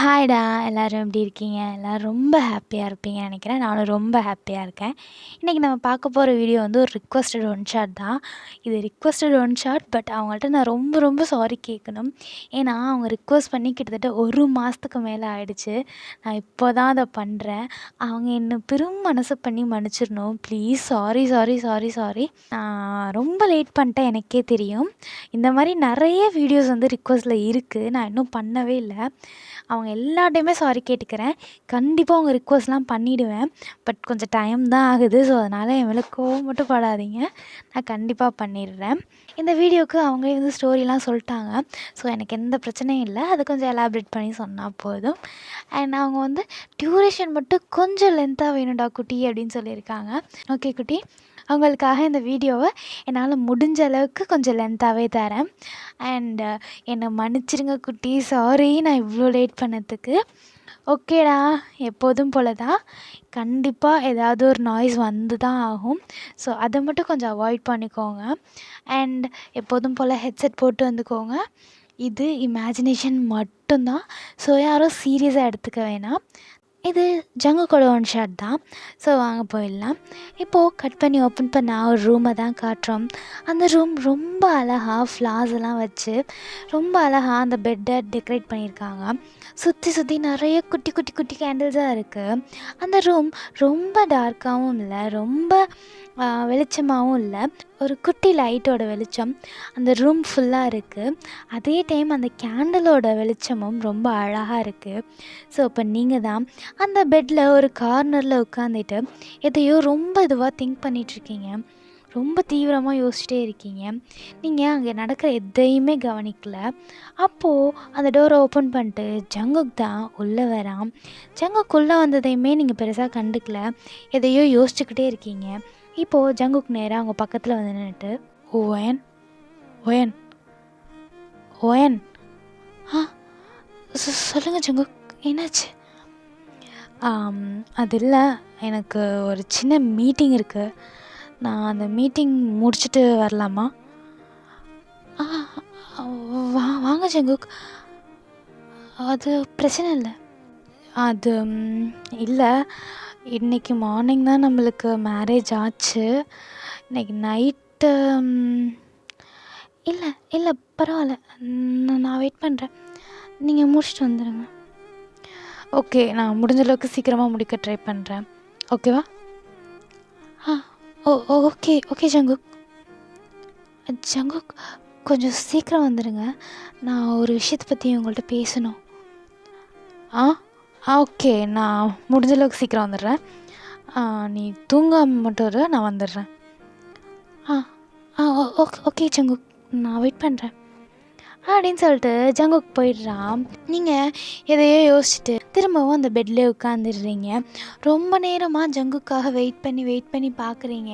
ஹாய்டா! எல்லாரும் எப்படி இருக்கீங்க? எல்லாரும் ரொம்ப ஹாப்பியா இருப்பீங்கன்னு நெனைக்கிறேன். நானும் ரொம்ப ஹாப்பியா இருக்கேன். இன்றைக்கி நம்ம பார்க்க போகிற வீடியோ வந்து ஒரு ரிக்வெஸ்டட் ஒன் ஷாட் தான். இது ரிக்வெஸ்டட் ஒன் ஷாட். பட் அவங்கள்ட்ட நான் ரொம்ப ரொம்ப சாரி கேட்கணும். ஏன்னா அவங்க ரிக்வெஸ்ட் பண்ணி கிட்டத்தட்ட 1 மாதத்துக்கு மேலே ஆயிடுச்சு. நான் இப்போ தான் அதை பண்ணுறேன். அவங்க என்ன பெரும் மனசு பண்ணி மன்னிச்சிடணும். Please sorry sorry sorry sorry. நான் ரொம்ப லேட் பண்ணிட்டேன், எனக்கே தெரியும். இந்த மாதிரி நிறைய வீடியோஸ் வந்து ரிக்வெஸ்ட்டில் இருக்குது. நான் இன்னும் பண்ணவே இல்லை. அவங்க எல்லார்ட்டையுமே சாரி கேட்டுக்கிறேன். கண்டிப்பாக அவங்க ரிக்வெஸ்ட்லாம் பண்ணிவிடுவேன். பட் கொஞ்சம் டைம் தான் ஆகுது. ஸோ அதனால் என் மேலே கோவம் மட்டும் படாதீங்க. நான் கண்டிப்பாக பண்ணிடுறேன். இந்த வீடியோவுக்கு அவங்களே வந்து ஸ்டோரிலாம் சொல்லிட்டாங்க. ஸோ எனக்கு எந்த பிரச்சனையும் இல்லை. அதை கொஞ்சம் எலாபரேட் பண்ணி சொன்னால் போதும். அண்ட் அவங்க வந்து டியூரேஷன் மட்டும் கொஞ்சம் லென்த்தாக வேணும்டா குட்டி அப்படின்னு சொல்லியிருக்காங்க. ஓகே குட்டி, அவங்களுக்காக இந்த வீடியோவை என்னால் முடிஞ்ச அளவுக்கு கொஞ்சம் லென்த்தாகவே தரேன். அண்டு என்னை மன்னிச்சிடுங்க குட்டி. சாரி நான் இவ்வளோ லேட் பண்ணதுக்கு. ஓகேடா, எப்போதும் போல தான். கண்டிப்பாக ஏதாவது ஒரு நாய்ஸ் வந்து தான் ஆகும். ஸோ அதை மட்டும் கொஞ்சம் அவாய்ட் பண்ணிக்கோங்க. அண்ட் எப்போதும் போல் ஹெட்செட் போட்டு வந்துக்கோங்க. இது இமேஜினேஷன் மட்டும்தான். ஸோ யாரும் சீரியஸாக எடுத்துக்க வேணாம். இது ஜங்குக்கோட ஒன் ஷாட் தான். ஸோ வாங்க போயிடலாம். இப்போது கட் பண்ணி ஓப்பன் பண்ண ஒரு ரூமை தான் காட்டுறோம். அந்த ரூம் ரொம்ப அழகாக ஃப்ளார்ஸ் எல்லாம் வச்சு ரொம்ப அழகாக அந்த பெட்டை டெக்கரேட் பண்ணியிருக்காங்க. சுற்றி நிறைய குட்டி குட்டி குட்டி கேண்டில்ஸாக இருக்குது. அந்த ரூம் ரொம்ப டார்க்காகவும் இல்லை, ரொம்ப வெளிச்சமாகவும் இல்லை. ஒரு குட்டி லைட்டோட வெளிச்சம் அந்த ரூம் ஃபுல்லாக இருக்குது. அதே டைம் அந்த கேண்டிலோட வெளிச்சமும் ரொம்ப அழகாக இருக்குது. ஸோ இப்போ நீங்கள் தான் அந்த பெட்டில் ஒரு கார்னரில் உட்காந்துட்டு எதையோ ரொம்ப இதுவாக திங்க் பண்ணிகிட்ருக்கீங்க. ரொம்ப தீவிரமாக யோசிச்சிட்டே இருக்கீங்க. நீங்கள் அங்கே நடக்கிற எதையுமே கவனிக்கல. அப்போது அந்த டோரை ஓப்பன் பண்ணிட்டு ஜங்குக் தான் உள்ளே வரான். ஜங்குக் உள்ளே வந்ததையுமே நீங்கள் பெருசாக கண்டுக்கல. எதையோ யோசிச்சுக்கிட்டே இருக்கீங்க. இப்போது ஜங்குக் நேராக அவங்க பக்கத்தில் வந்து நின்றுட்டு, ஓயன் ஓயன் ஓயன் சொல்லுங்கள் ஜங்குக், என்னாச்சு? அது இல்லை, எனக்கு ஒரு சின்ன மீட்டிங் இருக்குது. நான் அந்த மீட்டிங் முடிச்சுட்டு வரலாமா? வாங்க ஜங்குக், அது பிரச்சனை இல்லை. அது இல்லை, இன்றைக்கி மார்னிங் தான் நம்மளுக்கு மேரேஜ் ஆச்சு. இன்றைக்கி நைட்டு இல்லை இல்லை பரவாயில்ல, நான் வெயிட் பண்ணுறேன். நீங்கள் முடிச்சுட்டு வந்துடுங்க. ஓகே, நான் முடிஞ்ச அளவுக்கு சீக்கிரமாக முடிக்க ட்ரை பண்ணுறேன். ஓகேவா? Okay okay Jungkook. ஜங்குக், கொஞ்சம் சீக்கிரம் வந்துடுங்க. நான் ஒரு விஷயத்தை பற்றி உங்கள்கிட்ட பேசணும். ஓகே, நான் முடிஞ்ச அளவுக்கு சீக்கிரம் வந்துடுறேன். நீ தூங்காமல் மட்டும் இரு, நான் வந்துடுறேன். ஓகே ஜங்குக், நான் வெயிட் பண்ணுறேன் அப்படின்னு சொல்லிட்டு ஜங்குக் போயிடுறான். நீங்கள் எதையோ யோசிச்சுட்டு திரும்பவும் அந்த பெட்லேயே உட்காந்துடுறீங்க. ரொம்ப நேரமாக ஜங்குக்காக வெயிட் பண்ணி பார்க்குறீங்க.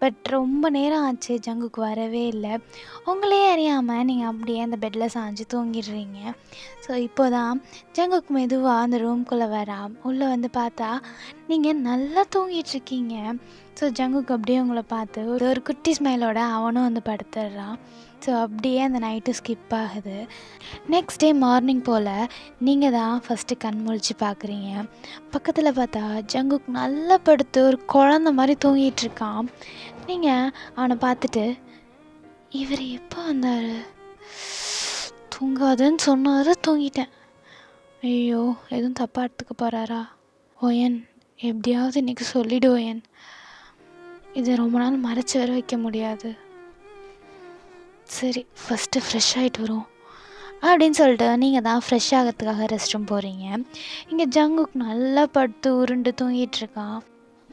பட் ரொம்ப நேரம் ஆச்சு, ஜங்குக் வரவே இல்லை. உங்களே அறியாமல் நீங்கள் அப்படியே அந்த பெட்டில் சாஞ்சு தூங்கிடுறீங்க. ஸோ இப்போ தான் ஜங்குக் மெதுவாக அந்த ரூம்குள்ளே வரான். உள்ளே வந்து பார்த்தா நீங்கள் நல்லா தூங்கிட்டுருக்கீங்க. ஸோ ஜங்குக் அப்படியே உங்களை பார்த்து ஒரு குட்டி ஸ்மைலோட அவனும் வந்து படுத்துடுறான். ஸோ அப்படியே அந்த நைட்டு ஸ்கிப் ஆகுது. நெக்ஸ்ட் டே மார்னிங் போல் நீங்கள் தான் ஃபஸ்ட்டு கண் முழிச்சு பார்க்குறீங்க. பக்கத்தில் பார்த்தா ஜங்குக் நல்லா படுத்து ஒரு குழந்த மாதிரி தூங்கிட்டுருக்கான். நீங்கள் அவனை பார்த்துட்டு, இவர் எப்போ வந்தார்? தூங்காதுன்னு சொன்னார், தூங்கிட்டேன். ஐயோ, எதுவும் தப்பாக எடுத்துக்க போகிறாரா? ஓயன், எப்படியாவது இன்றைக்கி சொல்லிவிடு ஓயன். இதை ரொம்ப நாள் மறைச்சி வர வைக்க முடியாது. சரி, ஃபஸ்ட்டு ஃப்ரெஷ் ஆகிட்டு வரும் அப்படின்னு சொல்லிட்டு நீங்கள் தான் ஃப்ரெஷ் ஆகிறதுக்காக ரெஸ்ட் ரூம் போகிறீங்க. இங்கே ஜங்குக் நல்லா படுத்து உருண்டு தூங்கிட்டுருக்கான்.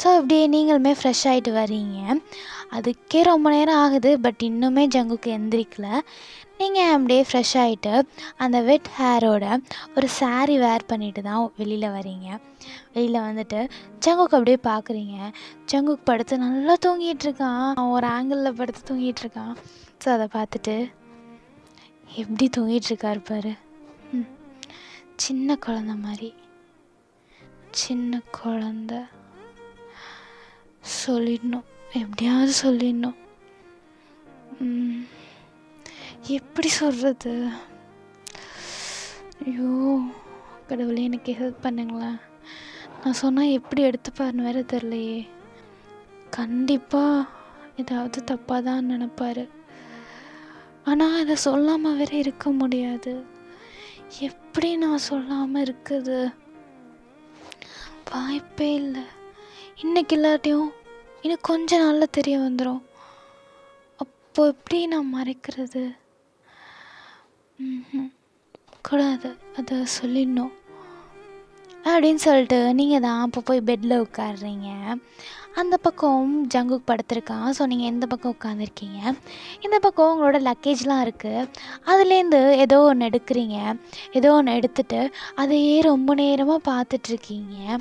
ஸோ அப்படியே நீங்களுமே ஃப்ரெஷ் ஆகிட்டு வரீங்க. அதுக்கே ரொம்ப நேரம் ஆகுது. பட் இன்னுமே ஜங்குக்கு எந்திரிக்கல. நீங்கள் அப்படியே ஃப்ரெஷ் ஆகிட்டு அந்த வெட் ஹேரோட ஒரு சாரீ வேர் பண்ணிட்டு தான் வெளியில் வரீங்க. வெளியில் வந்துட்டு ஜங்குக் அப்படியே பார்க்குறீங்க. ஜங்குக் படுத்து நல்லா தூங்கிட்டுருக்கான். அவன் ஒரு ஆங்கிளில் படுத்து தூங்கிட்டுருக்கான். ஸோ அதை பார்த்துட்டு, எப்படி தூங்கிட்டுருக்காரு பாரு, சின்ன குழந்த மாதிரி. சின்ன குழந்த சொல்லிடணும், எப்படியாவது சொல்லிடணும். எப்படி சொல்கிறது? ஐயோ, கடவுளே எனக்கு ஹெல்ப் பண்ணுங்களேன். நான் சொன்னால் எப்படி எடுத்துப்பாருன்னு வேறு தெரிலையே. கண்டிப்பாக ஏதாவது தப்பாக தான் நினப்பார். ஆனால் இதை சொல்லாமல் வேற இருக்க முடியாது. எப்படி நான் சொல்லாமல் இருக்குது? வாய்ப்பே இல்லை. இன்னைக்கு இல்லாட்டியும் இன்னும் கொஞ்ச நாளில் தெரிய வந்துடும். அப்போ எப்படி நான் மறைக்கிறது? கூடாது, அதை சொல்லிடணும் அப்படின்னு சொல்லிட்டு நீங்கள் தான் அப்போ போய் பெட்டில் உட்காடுறீங்க. அந்த பக்கம் ஜங்குக் படுத்திருக்கான். ஸோ நீங்கள் எந்த பக்கம் உட்காந்துருக்கீங்க, இந்த பக்கம் உங்களோட லக்கேஜ்லாம் இருக்குது. அதுலேருந்து ஏதோ ஒன்று எடுக்கிறீங்க. ஏதோ ஒன்று எடுத்துகிட்டு அதையே ரொம்ப நேரமாக பார்த்துட்ருக்கீங்க.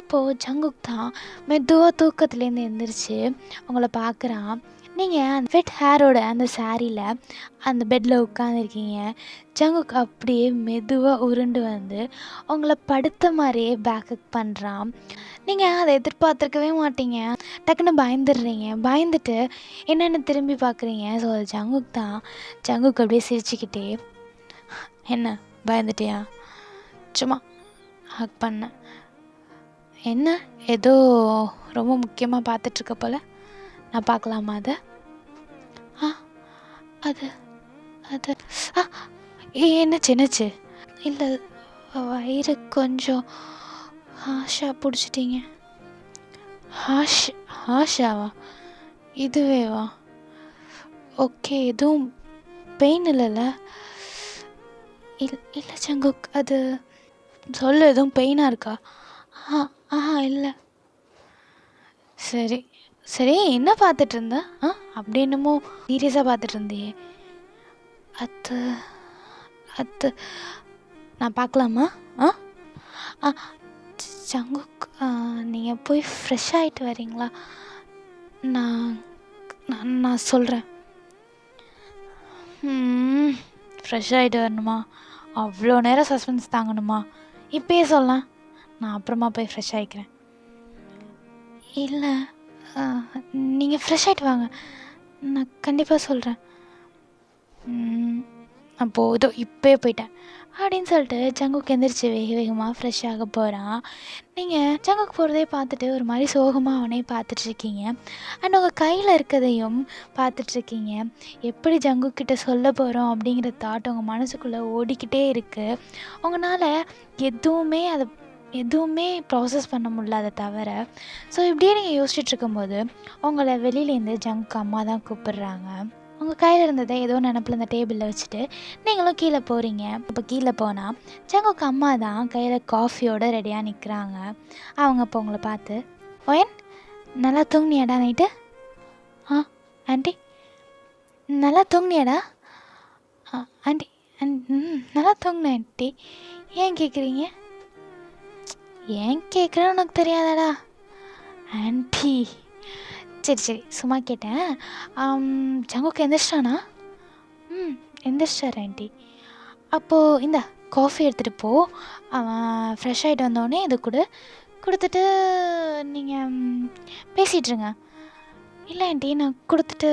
இப்போது ஜங்குக் தான் மெதுவாக தூக்கத்துலேருந்து எழுந்திரிச்சு உங்களை பார்க்குறான். நீங்கள் அந்த வெட் ஹேரோட அந்த சாரியில் அந்த பெட்டில் உட்காந்துருக்கீங்க. ஜங்குக் அப்படியே மெதுவாக உருண்டு வந்து உங்களை படுத்த மாதிரியே பேக்கப் பண்ணுறான். நீங்கள் அதை எதிர்பார்த்துருக்கவே மாட்டீங்க. டக்குன்னு பயந்துடுறீங்க. பயந்துட்டு என்னென்னு திரும்பி பார்க்குறீங்க. ஸோ அது ஜங்குக் தான். ஜங்குக் அப்படியே சிரிச்சுக்கிட்டே, என்ன பயந்துட்டியா? சும்மா ஹக் பண்ணேன். என்ன ஏதோ ரொம்ப முக்கியமாக பார்த்துட்ருக்க போல், நான் பார்க்கலாமா அதை? அது அது என்னாச்சு? இல்லை, வயிறு கொஞ்சம் ஹாஷாக பிடிச்சிட்டிங்க. ஹாஷாவா? இதுவேவா? ஓகே, எதுவும் பெயின் இல்லைல்ல? இல்லை ஜங்குக், அது சொல்லு, எதுவும் பெயினாக இருக்கா? இல்லை. சரி சரி, என்ன பார்த்துட்டு இருந்த? அப்படி என்னமோ சீரியஸாக பார்த்துட்டு இருந்தியே. அது அது நான் பார்க்கலாமா? ஜங்குக், நீங்கள் போய் ஃப்ரெஷ் ஆகிட்டு வரீங்களா? நான் சொல்கிறேன். ஃப்ரெஷ் ஆகிட்டு வரணுமா? அவ்வளோ நேரம் சஸ்பென்ஸ் தாங்கணுமா? இப்போயே சொல்லலாம், நான் அப்புறமா போய் ஃப்ரெஷ் ஆகிக்கிறேன். இல்லை, நீங்கள் ஃப்ரெஷ் ஆகிட்டு வாங்க, நான் கண்டிப்பாக சொல்கிறேன். அப்போது இதோ இப்போயே போயிட்டேன் அப்படின்னு சொல்லிட்டு ஜங்குக் எந்திரிச்சு வேகமாக ஃப்ரெஷ் ஆக போகிறான். நீங்கள் ஜங்குக் போகிறதே பார்த்துட்டு ஒரு மாதிரி சோகமாக அவனே பார்த்துட்ருக்கீங்க. அண்ட் உங்கள் கையில் இருக்கிறதையும் பார்த்துட்ருக்கீங்க. எப்படி ஜங்குக் கிட்ட சொல்ல போகிறோம் அப்படிங்கிற தாட் உங்கள் மனசுக்குள்ளே ஓடிக்கிட்டே இருக்குது. உங்களால் எதுவுமே ப்ராசஸ் பண்ண முடியல அதை தவிர. ஸோ இப்படியே நீங்கள் யோசிச்சுட்டு இருக்கும்போது உங்களை வெளியிலேருந்து ஜங்குக் அம்மா தான் கூப்பிடுறாங்க. உங்கள் கையில் இருந்ததை ஏதோ நினப்பில் இந்த டேபிளில் வச்சுட்டு நீங்களும் கீழே போகிறீங்க. இப்போ கீழே போனால் ஜங்குக் அம்மா தான் கையில் காஃபியோடு ரெடியாக நிற்கிறாங்க. அவங்க இப்போ உங்களை பார்த்து, ஓயன் நல்லா தூங்கினியாடா நைட்டு? ஆண்டி நல்லா தூங்கினியாடா? ஆண்டி நல்லா தூங்கினேன் ஆண்டி. ஏன் கேட்குறீங்க? ஏன் கேட்குறேன்னு உனக்கு தெரியாதாடா ஆண்டி? சரி சும்மா கேட்டேன். ஜங்குக் எந்திரிச்சிட்டானா? எந்திரிச்சார் ஆண்டி. அப்போது இந்த காஃபி எடுத்துகிட்டு போ, அவன் ஃப்ரெஷ் ஆகிட்டு வந்தோடனே இது கொடுத்துட்டு நீங்கள் பேசிகிட்ருங்க. இல்லை ஆண்டி, நான் கொடுத்துட்டு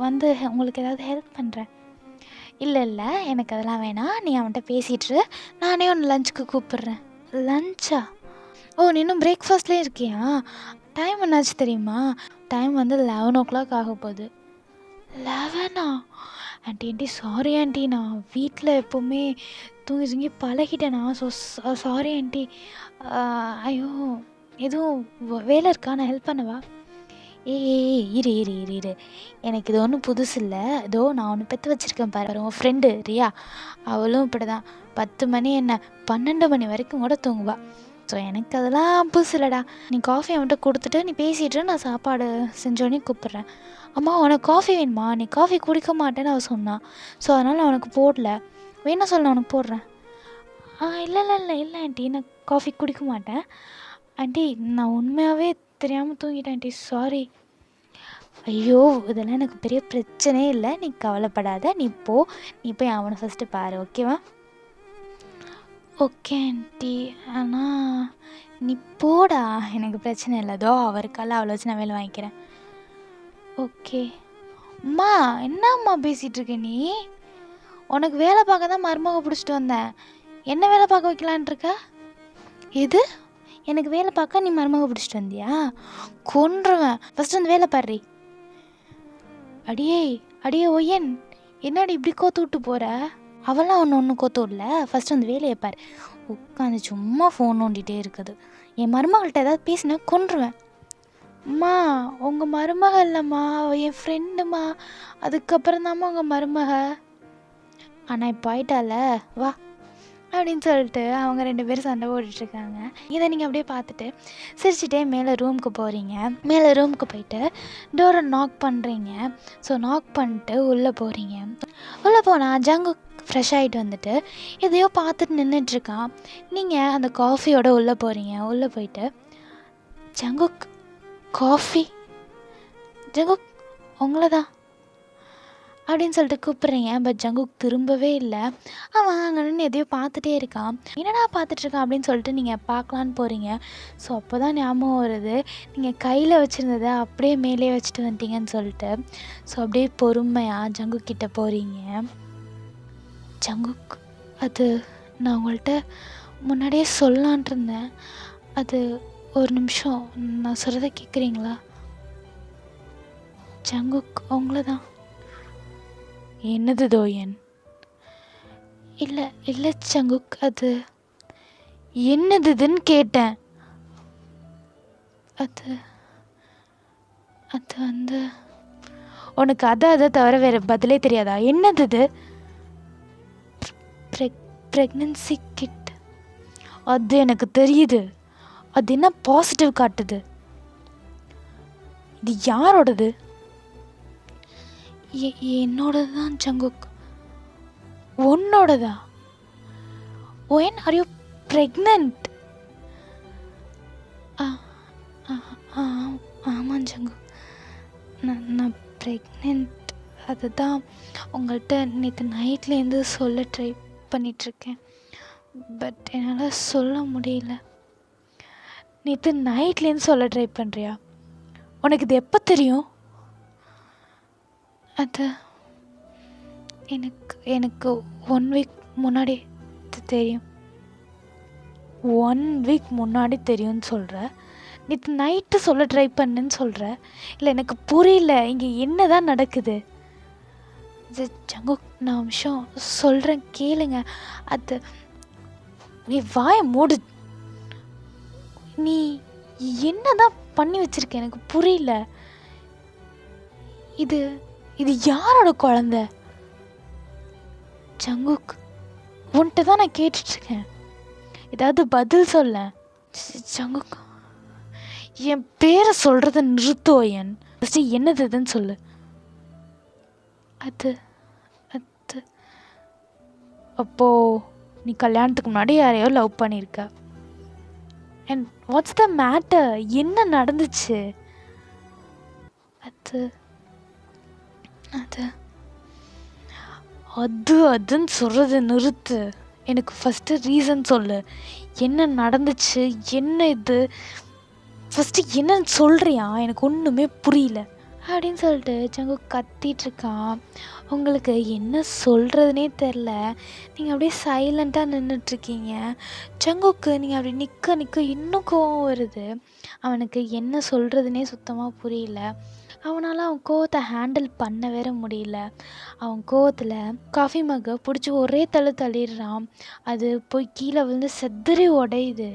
வந்து உங்களுக்கு ஏதாவது ஹெல்ப் பண்ணுறேன். இல்லை எனக்கு அதெல்லாம் வேணாம், நீ அவன்கிட்ட பேசிகிட்டு நானே ஒன்று லஞ்சுக்கு கூப்பிட்றேன். லஞ்சா? நீ இன்னும் பிரேக்ஃபாஸ்ட்லேயே இருக்கியா? டைம் என்னாச்சு தெரியுமா? டைம் வந்து 11 o'clock ஆக போகுது. 11ஆ? ஆண்டி சாரி ஆண்டி, நான் வீட்டில் எப்போவுமே தூங்கி பழகிட்டேனா? So sorry aunty. ஐயோ, எதுவும் வேலை இருக்கா? நான் ஹெல்ப் பண்ணவா? இரு எனக்கு இது ஒன்றும் புதுசு இல்லை. இதோ நான் ஒன்று பெற்று வச்சுருக்கேன் பாரு, உன் ஃப்ரெண்டு ரியா. அவளும் இப்படி தான் 10 மணி என்ன 12 மணி வரைக்கும் கூட தூங்குவா. ஸோ எனக்கு அதெல்லாம் புதுசு இல்லைடா. நீ காஃபி அவன்கிட்ட கொடுத்துட்டு நீ பேசிகிட்டு நான் சாப்பாடு செஞ்சோடனே கூப்பிட்றேன். அம்மா உனக்கு காஃபி வேணுமா? நீ காஃபி குடிக்க மாட்டேன்னு அவள் சொன்னான். ஸோ அதனால் நான் உனக்கு போடல. வேணா சொல்ல, நான் உனக்கு போடுறேன். இல்லை ஆண்டி, நான் காஃபி குடிக்க மாட்டேன் ஆண்டி. நான் உண்மையாகவே தெரியாமல் தூங்கிட்டேன் ஆண்டி, சாரி. ஐயோ, இதெல்லாம் எனக்கு பெரிய பிரச்சனையே இல்லை, நீ கவலைப்படாத. நீ போய் அவனை ஃபஸ்ட்டு பாரு, ஓகேவா? ஓகே ஆண்டி, ஆனால் நீ போடா, எனக்கு பிரச்சனை இல்லை. அதோ அவருக்கால அவளை வச்சு நான் வேலை வாங்கிக்கிறேன். ஓகே அம்மா. என்னம்மா பேசிகிட்ருக்க நீ? உனக்கு வேலை பார்க்க தான் மருமக பிடிச்சிட்டு வந்தேன். என்ன வேலை பார்க்க வைக்கலான் இருக்க? எது? எனக்கு வேலை பார்க்க நீ மருமக பிடிச்சிட்டு வந்தியா? கொன்றுவேன். ஃபஸ்ட்டு அந்த வேலை பாரு. அடியே அடியே ஒய்யன், என்னடி இப்படி கோத்து விட்டு போகிற? அவெல்லாம் ஒன்றும் கோத்து விடல. ஃபஸ்ட்டு அந்த வேலையை பாரு. உட்காந்து சும்மா ஃபோன் நோண்டிகிட்டே இருக்குது. என் மருமகள்கிட்ட ஏதாவது பேசினா கொன்றுவேன். அம்மா உங்கள் மருமக இல்லைம்மா, என் ஃப்ரெண்டுமா. அதுக்கப்புறம் தாம்மா உங்கள் மருமக. ஆனால் இப்போ ஆயிட்டால, வா அப்படின்னு சொல்லிட்டு அவங்க 2 பேரும் சண்டை போட்டுட்ருக்காங்க. இதை நீங்கள் அப்படியே பார்த்துட்டு சிரிச்சுட்டே மேலே ரூமுக்கு போகிறீங்க. மேலே ரூமுக்கு போயிட்டு டோரை நாக் பண்ணுறீங்க. ஸோ நாக் பண்ணிட்டு உள்ளே போகிறீங்க. உள்ளே போனால் ஜங்குக் ஃப்ரெஷ் ஆகிட்டு வந்துட்டு எதையோ பார்த்துட்டு நின்றுட்டுருக்கான். நீங்கள் அந்த காஃபியோட உள்ளே போகிறீங்க. உள்ளே போயிட்டு ஜங்குக் காஃபி, ஜங்குக் உங்களை தான் அப்படின்னு சொல்லிட்டு கூப்பிட்றீங்க. பட் ஜங்குக் திரும்பவே இல்லை. அவன் அங்கே நின்று எதையோ பார்த்துட்டே இருக்கான். என்னடா பார்த்துட்ருக்கான் அப்படின்னு சொல்லிட்டு நீங்கள் பார்க்கலான்னு போகிறீங்க. ஸோ அப்போ தான் ஞாபகம் வருது, நீங்கள் கையில் வச்சுருந்ததை அப்படியே மேலே வச்சுட்டு வந்துட்டீங்கன்னு சொல்லிட்டு. ஸோ அப்படியே பொறுமையாக ஜங்குக் கிட்டே போகிறீங்க. ஜங்குக், அது நான் உங்கள்கிட்ட முன்னாடியே சொல்லலான்ட்டு இருந்தேன். அது ஒரு நிமிஷம் நான் சொல்கிறத கேட்குறீங்களா? ஜங்குக் உங்களை தான். என்னது தோயன்? இல்லை இல்லை ஜங்குக், அது என்னதுன்னு கேட்டேன். அது அது வந்து உனக்கு அதை தவிர வேறு பதிலே தெரியாதா? என்னது? Pregnancy kit. அது எனக்கு தெரியுது. அது என்ன பாசிட்டிவ் காட்டுது? இது யாரோடது? என்னோடது தான் ஜங்குக். உன்னோடதா? when are you pregnant? ஆமாம் ஜங்குக், நான் ப்ரெக்னென்ட். அதுதான் உங்கள்கிட்ட நேற்று நைட்லேருந்து சொல்ல ட்ரை பண்ணிகிட்ருக்கேன். பட் என்னால் சொல்ல முடியல. நேற்று நைட்லேருந்து சொல்ல ட்ரை பண்ணுறியா? உனக்கு இது எப்போ தெரியும்? அது எனக்கு 1 வீக் முன்னாடி தெரியும். 1 வீக் முன்னாடி தெரியும்னு சொல்கிற? நேற்று நைட்டு சொல்ல ட்ரை பண்ணுன்னு சொல்கிற? இல்லை எனக்கு புரியல, இங்கே என்ன தான் நடக்குது? ஜங்குக், நான் விஷயம் சொல்கிறேன் கேளுங்க. அது நீ வாயை மூடு. நீ என்ன தான் பண்ணி வச்சுருக்க எனக்கு புரியல. இது யாரோட குழந்தை? ஜங்குக், உன்கிட்ட தான் நான் கேட்டுட்ருக்கேன், ஏதாவது பதில் சொல்ல. ஜங்குக், என் பேரை சொல்கிறத நிறுத்தோயன். ஃபஸ்ட்டு என்னதுன்னு சொல்லு. அது அது அப்போது நீ கல்யாணத்துக்கு முன்னாடி யாரையோ லவ் பண்ணியிருக்க. And what's the matter? என்ன நடந்துச்சு? அது அது அது அதுன்னு சொல்கிறத நிறுத்து. எனக்கு ஃபஸ்ட்டு ரீசன் சொல்லு. என்ன நடந்துச்சு? என்ன இது? ஃபஸ்ட்டு என்னன்னு சொல்கிறியா? எனக்கு ஒன்றுமே புரியல அப்படின்னு சொல்லிட்டு ஜங்குக் கத்திகிட்ருக்கான். உங்களுக்கு என்ன சொல்கிறதுனே தெரில. நீங்கள் அப்படியே சைலண்ட்டாக நின்றுட்டுருக்கீங்க. ஜங்குக்கு நீங்கள் அப்படி நிற்க இன்னும் கோவம் வருது. அவனுக்கு என்ன சொல்கிறதுனே சுத்தமாக புரியல. அவனால் அவன் கோவத்தை ஹேண்டில் பண்ண வேற முடியல. அவன் கோவத்தில் காஃபி மக்கை பிடிச்சி ஒரே தள்ளிடுறான். அது போய் கீழே விழுந்து செதறி உடையுது.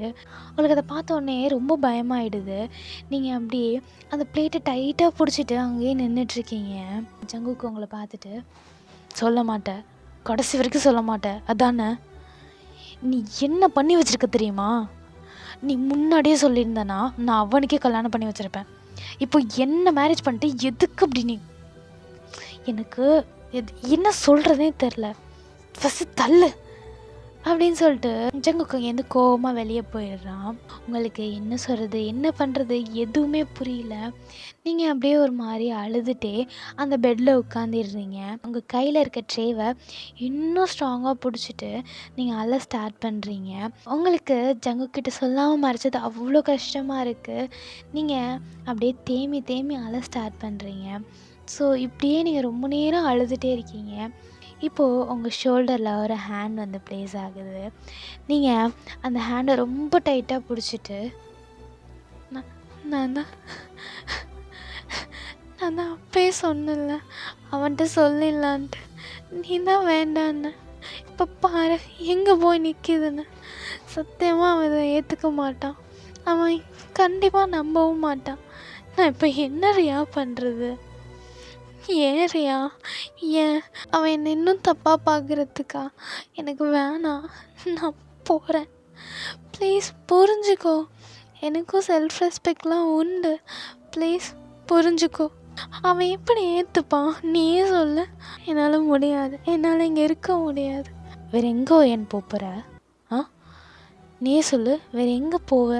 உங்களுக்கு அதை பார்த்தோன்னே ரொம்ப பயமாயிடுது. நீங்கள் அப்படியே அந்த பிளேட்டை டைட்டாக பிடிச்சிட்டு அங்கேயே நின்றுட்டுருக்கீங்க. ஜங்குக்கு உங்களை பார்த்துட்டு, சொல்ல மாட்டேன், கடைசி வரைக்கும் சொல்ல மாட்டேன் அதானே? நீ என்ன பண்ணி வச்சுருக்க தெரியுமா? நீ முன்னாடியே சொல்லியிருந்தனா நான் அவனுக்கே கல்யாணம் பண்ணி வச்சுருப்பேன். இப்போ என்ன மேரேஜ் பண்ணிட்டு எதுக்கு அப்படி? நீ எனக்கு என்ன சொல்கிறதே தெரில. ஃபஸ்ட்டு தள்ளு அப்படின்னு சொல்லிட்டு ஜங்குக்கு அங்கேருந்து கோவமாக வெளியே போயிடுறான். உங்களுக்கு என்ன சொல்கிறது, என்ன பண்ணுறது எதுவுமே புரியல. நீங்கள் அப்படியே ஒரு மாதிரி அழுதுகிட்டே அந்த பெட்டில் உட்காந்துடுறீங்க. உங்கள் கையில் இருக்க ட்ரேவை இன்னும் ஸ்ட்ராங்காக பிடிச்சிட்டு நீங்கள் அழ ஸ்டார்ட் பண்ணுறீங்க. உங்களுக்கு ஜங்குக்கிட்ட சொல்லாமல் மறைச்சது அவ்வளோ கஷ்டமாக இருக்குது. நீங்கள் அப்படியே தேமி அழ ஸ்டார்ட் பண்ணுறீங்க. ஸோ இப்படியே நீங்கள் ரொம்ப நேரம் அழுதுகிட்டே இருக்கீங்க. இப்போது உங்கள் ஷோல்டரில் ஒரு ஹேண்ட் வந்து ப்ளேஸ் ஆகுது. நீங்கள் அந்த ஹேண்டை ரொம்ப டைட்டாக பிடிச்சிட்டு, நான் நான் தான் நான் தான் அப்பயே சொன்னேன்ல அவன்கிட்ட சொல்லிடலான்ட்டு, நீ தான் வேண்டான்னு. இப்போ பாரு எங்கே போய் நிற்கிதுன்னு. சத்தியமாக அவன் இதை ஏற்றுக்க மாட்டான், அவன் கண்டிப்பாக நம்பவும் மாட்டான். நான் இப்போ என்ன ரியா பண்ணுறது? ஏன் ரியா, ஏன் அவன் என்னை இன்னும் தப்பாக பார்க்குறதுக்கா? எனக்கு வேணாம், நான் போகிறேன். ப்ளீஸ் புரிஞ்சுக்கோ, எனக்கும் செல்ஃப் ரெஸ்பெக்ட்லாம் உண்டு, ப்ளீஸ் புரிஞ்சுக்கோ. அவன் எப்படி ஏற்றுப்பான் நீயே சொல்லு. என்னால் முடியாது, என்னால் இங்கே இருக்க முடியாது. வேறு எங்கே என் போகிற? ஆ, நீயே சொல்லு, வேறு எங்கே போவ?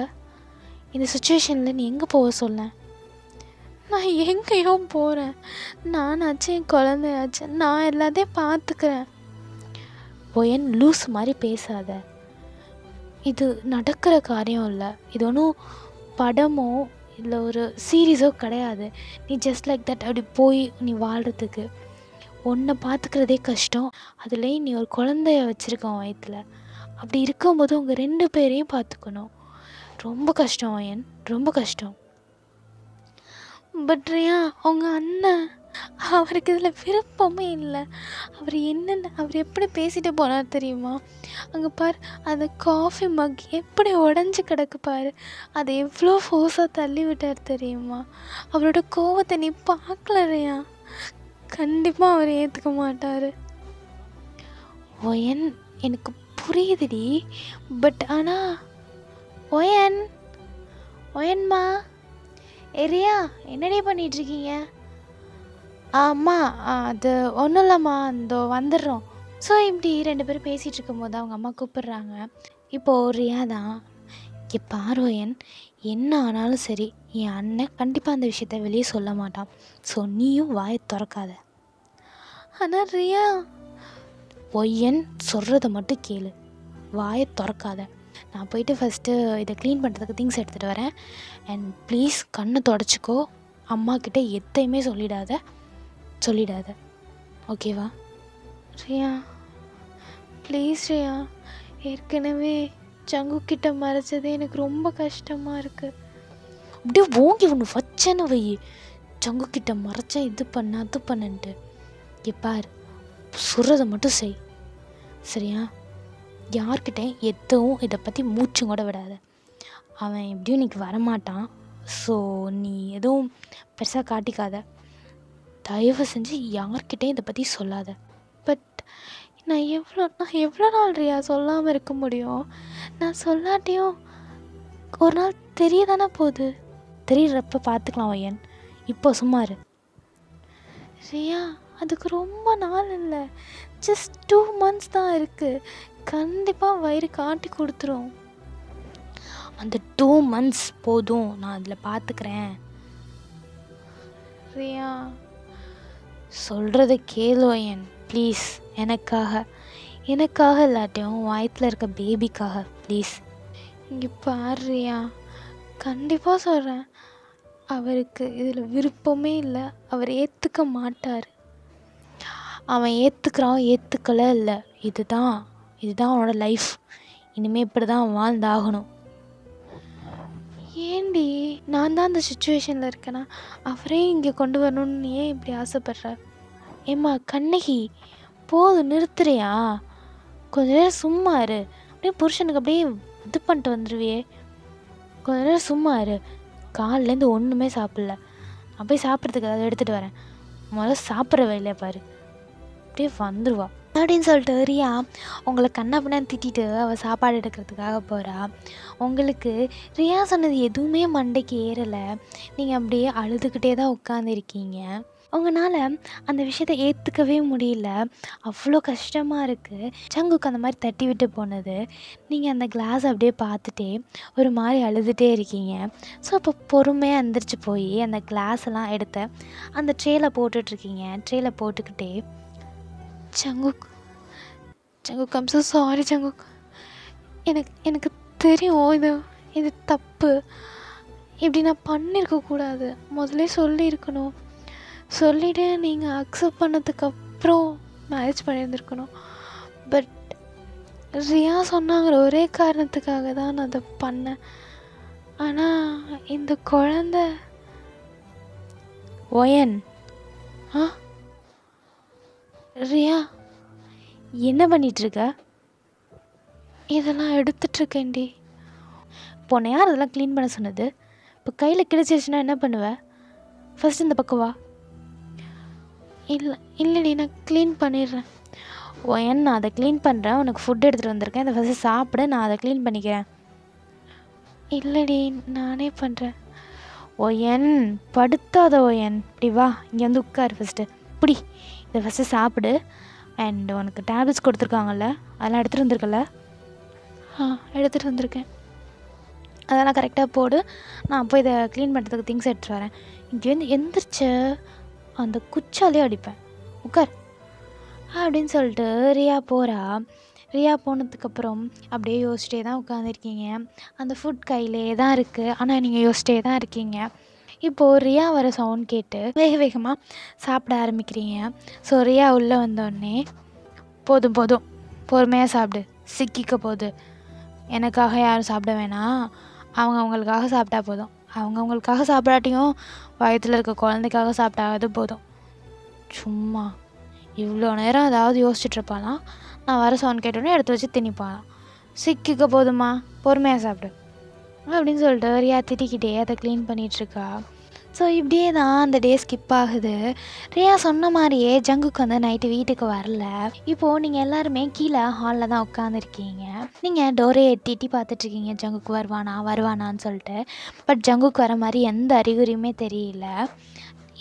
இந்த சுச்சுவேஷனில் நீ எங்கே போக சொல்ல? நான் எங்கேயோ போகிறேன், நானாச்சு என் குழந்தையாச்சு, நான் எல்லாத்தையும் பார்த்துக்கிறேன். ஒயன் லூஸ் மாதிரி பேசாத, இது நடக்கிற காரியம் இல்லை, இது ஒன்றும் படமோ இல்லை ஒரு சீரீஸோ கிடையாது. நீ ஜஸ்ட் லைக் தட் அப்படி போய் நீ வாழ்கிறதுக்கு உன்னை பார்த்துக்கிறதே கஷ்டம். அதுலேயும் நீ ஒரு குழந்தைய வச்சுருக்கோம் வயிற்றில். அப்படி இருக்கும்போது உங்கள் 2 பேரையும் பார்த்துக்கணும். ரொம்ப கஷ்டம் ஒயன், ரொம்ப கஷ்டம். பட் ரியா, உங்கள் அண்ணன், அவருக்கு இதில் விருப்பமே இல்லை. அவர் எப்படி பேசிட்டு போனார் தெரியுமா? அங்கே பார், அந்த காஃபி மக் எப்படி உடஞ்சி கிடக்கு பாரு, அதை எவ்வளோ ஃபோர்ஸாக தள்ளி விட்டார் தெரியுமா? அவரோட கோவத்தை நீ பார்க்கல ரியா. கண்டிப்பாக அவர் ஏற்றுக்க மாட்டார். ஒயன், எனக்கு புரியுதுடி, பட் ஆனால் ஒயன், ஒயன்மா, ரியா என்னடி பண்ணிகிட்ருக்கீங்க? அம்மா அது ஒன்றும் இல்லைம்மா, இந்த வந்துடுறோம். ஸோ இப்படி 2 பேரும் பேசிகிட்டு இருக்கும்போது அவங்க அம்மா கூப்பிட்றாங்க. இப்போது ரியா தான், இங்கே பாரோயன், என்ன ஆனாலும் சரி என் அண்ணன் கண்டிப்பாக அந்த விஷயத்த வெளியே சொல்ல மாட்டான், ஸோ நீயும் வாயை திறக்காத. ஆனால் ரியா, ஒய்யன் சொல்கிறத மட்டும் கேளு, வாயை திறக்காத. நான் போயிட்டு ஃபஸ்ட்டு இதை க்ளீன் பண்ணுறதுக்கு திங்ஸ் எடுத்துகிட்டு வரேன். அண்ட் ப்ளீஸ் கண்ணை தொடச்சிக்கோ, அம்மாக்கிட்ட எத்தையுமே சொல்லிடாத, ஓகேவா? ரியா ப்ளீஸ் ரியா, ஏற்கனவே சங்குக்கிட்ட மறைச்சதே எனக்கு ரொம்ப கஷ்டமாக இருக்குது. அப்படியே ஓங்கி ஒன்று வச்சேன்னு வை, சங்குக்கிட்ட மறைச்சேன், இது பண்ண அது பண்ணன்ட்டு. பார், சொல்கிறத மட்டும் செய், சரியா? யார்கிட்ட எதுவும் இதை பற்றி மூச்சும் கூட விடாத. அவன் எப்படியும் இன்னைக்கு வரமாட்டான், ஸோ நீ எதுவும் பெருசாக காட்டிக்காத. தயவு செஞ்சு யார்கிட்டையும் இதை பற்றி சொல்லாத. பட் நான் எவ்வளோ நாள் ரியா சொல்லாமல் இருக்க முடியும்? நான் சொல்லாட்டியும் ஒரு நாள் தெரியதானே போகுது. தெரிகிறப்ப பார்த்துக்கலாம் ஒயன், இப்போ சும்மா இரு. ரியா, அதுக்கு ரொம்ப நாள் இல்லை, ஜஸ்ட் 2 months தான் இருக்குது. கண்டிப்பாக வயிறு காட்டி கொடுத்துரும். அந்த 2 months போதும், நான் அதில் பார்த்துக்கிறேன். ரியா சொல்கிறத கேளுவயன் ப்ளீஸ், எனக்காக இல்லாட்டியும் வயிற்றில் இருக்க பேபிக்காக ப்ளீஸ். இங்கே பாருயா, கண்டிப்பாக சொல்கிறேன், அவருக்கு இதில் விருப்பமே இல்லை, அவர் ஏற்றுக்க மாட்டார். அவன் ஏற்றுக்கலை இல்லை, இதுதான் அவனோட லைஃப், இனிமேல் இப்படி தான் வாழ்ந்தாகணும். ஏண்டி, நான் தான் அந்த சுச்சுவேஷனில் இருக்கேனா, அவரே இங்கே கொண்டு வரணும்னு ஏன் இப்படி ஆசைப்படுற? ஏம்மா கண்ணகி, போதும் நிறுத்துறியா? கொஞ்ச நேரம் சும்மா இரு, அப்படியே புருஷனுக்கு அப்படியே இது பண்ணிட்டு வந்துடுவியே. கொஞ்ச நேரம் சும்மா இரு. காலிலேருந்து ஒன்றுமே சாப்பிடல, நான் போய் சாப்பிட்றதுக்கு அதை எடுத்துகிட்டு வரேன். முதல்ல சாப்பிட்ற வேலையை பாரு. அப்படியே வந்துடுவா அப்படின்னு சொல்லிட்டு ரியா உங்களை கண்ணாப்பின்னு திட்டிட்டு அவள் சாப்பாடு எடுக்கிறதுக்காக போகிறா. உங்களுக்கு ரியா சொன்னது எதுவுமே மண்டைக்கு ஏறலை, நீங்கள் அப்படியே அழுதுகிட்டே தான் உட்காந்துருக்கீங்க. உங்களால் அந்த விஷயத்தை ஏற்றுக்கவே முடியல, அவ்வளோ கஷ்டமாக இருக்குது. சங்குக்கு அந்த மாதிரி தட்டி விட்டு போனது, நீங்கள் அந்த கிளாஸ் அப்படியே பார்த்துட்டே ஒரு மாதிரி அழுதுகிட்டே இருக்கீங்க. ஸோ அப்போ பொறுமையாக எந்திரிச்சு போய் அந்த கிளாஸ் எல்லாம் எடுத்து அந்த ட்ரேயில் போட்டுட்ருக்கீங்க. ட்ரேயில் போட்டுக்கிட்டே, சங்குக், ஐம் ஸோ சாரி சங்குக், எனக்கு தெரியும் இது தப்பு, இப்படி நான் பண்ணியிருக்கக்கூடாது, முதல்ல சொல்லியிருக்கணும். சொல்லிவிட்டு நீங்கள் அக்செப்ட் பண்ணதுக்கப்புறம் மேரேஜ் பண்ணியிருந்துருக்கணும். பட் ரியா சொன்னாங்கிற ஒரே காரணத்துக்காக தான் நான் அதை பண்ணேன். ஆனால் இந்த குழந்த ஒயன். ரியா என்ன பண்ணிகிட்ருக்க? இதெல்லாம் எடுத்துட்ருக்கேன்டி. பொண்ணை யார் அதெல்லாம் க்ளீன் பண்ண சொன்னது? இப்போ கையில் கிடச்சிருச்சுன்னா என்ன பண்ணுவேன்? ஃபஸ்ட் இந்த பக்கம் வா. இல்லைடி, நான் க்ளீன் பண்ணிடுறேன். ஒயன், நான் அதை க்ளீன் பண்ணுறேன். உனக்கு ஃபுட் எடுத்துகிட்டு வந்திருக்கேன், இதை ஃபஸ்ட்டு சாப்பிட, நான் அதை க்ளீன் பண்ணிக்கிறேன். இல்லைடி, நானே பண்ணுறேன். ஒயன், படுத்தாத ஒயன், இப்படி வா, இங்கே வந்து உட்கார் ஃபஸ்ட்டு. இப்படி இதை ஃபஸ்ட்டு சாப்பிடு. அண்ட் உனக்கு டேப்லெட்ஸ் கொடுத்துருக்காங்கல்ல, அதெல்லாம் எடுத்துகிட்டு வந்திருக்கல? எடுத்துகிட்டு வந்திருக்கேன். அதெல்லாம் கரெக்டாக போடு. நான் போய் இதை க்ளீன் பண்ணுறதுக்கு திங்ஸ் எடுத்துகிட்டு வரேன். இங்கே வந்து எந்திரிச்ச அந்த குச்சாலே அடிப்பேன். உட்கார் அப்படின்னு சொல்லிட்டு ரியா போகிறா. ரியா போனதுக்கப்புறம் அப்படியே யோசிச்சிட்டே தான் உட்காந்துருக்கீங்க. அந்த ஃபுட் கையிலே தான் இருக்குது, ஆனால் நீங்கள் யோசிச்சிட்டே தான் இருக்கீங்க. இப்போது ரியா வர சவுண்ட் கேட்டு வேக வேகமாக சாப்பிட ஆரம்பிக்கிறீங்க. ஸோ ரியா உள்ளே வந்தோடனே, போதும் போதும், பொறுமையாக சாப்பிடு, சிக்கிக்க போகுது. எனக்காக யாரும் சாப்பிட வேணாம், அவங்களுக்காக சாப்பிட்டா போதும். அவங்களுக்காக சாப்பிடாட்டியும் வயிற்றில் இருக்க குழந்தைக்காக சாப்பிட்டாவது போதும். சும்மா இவ்வளோ நேரம் ஏதாவது யோசிச்சுட்ருப்பாலாம், நான் வர சவுண்ட் கேட்டோன்னே எடுத்து வச்சு திணிப்பாலாம். சிக்கிக்க போதுமா, பொறுமையாக சாப்பிடு அப்படின்னு சொல்லிட்டு ரியா திட்டிக்கிட்டே அதை க்ளீன் பண்ணிகிட்ருக்கா. ஸோ இப்படியே தான் அந்த டே ஸ்கிப் ஆகுது. ரியா சொன்ன மாதிரியே ஜங்குக்கு வந்து நைட்டு வீட்டுக்கு வரல. இப்போது நீங்கள் எல்லாருமே கீழே ஹாலில் தான் உட்காந்துருக்கீங்க. நீங்கள் டோரே எட்டி பார்த்துட்ருக்கீங்க, ஜங்குக்கு வருவானான்னு சொல்லிட்டு. பட் ஜங்குக்கு வர மாதிரி எந்த அறிகுறியுமே தெரியல.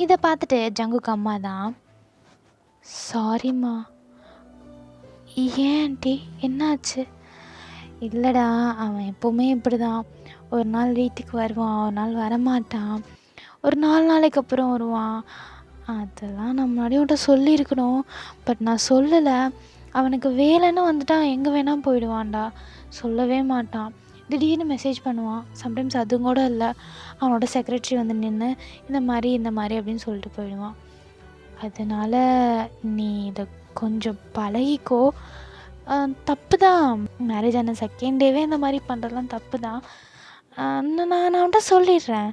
இதை பார்த்துட்டு ஜங்குக்கு அம்மா தான், சாரிம்மா. ஏன் ஆண்டி, என்னாச்சு? இல்லைடா, அவன் எப்போவுமே இப்படி தான். ஒரு நாள் வீட்டுக்கு வருவான், ஒரு நாள் வரமாட்டான், ஒரு 4 நாளைக்கு அப்புறம் வருவான். அதெல்லாம் நான் முன்னாடி உன்ட்ட சொல்லியிருக்கணும், பட் நான் சொல்லலை. அவனுக்கு வேலைன்னு வந்துட்டான், எங்கே வேணால் போயிடுவான்டா, சொல்லவே மாட்டான். திடீர்னு மெசேஜ் பண்ணுவான். சம்டைம்ஸ் அதுவும் கூட இல்லை, அவனோட செக்ரட்டரி வந்து நின்று இந்த மாதிரி அப்படின்னு சொல்லிட்டு போயிடுவான். அதனால் நீ இதை கொஞ்சம் பழகிக்கோ. தப்பு தான், மேரேஜ் ஆன செகண்ட் டேவே இந்த மாதிரி பண்ணுறதுலாம் தப்பு தான். நான் அவன்கிட்ட சொல்லிடுறேன்,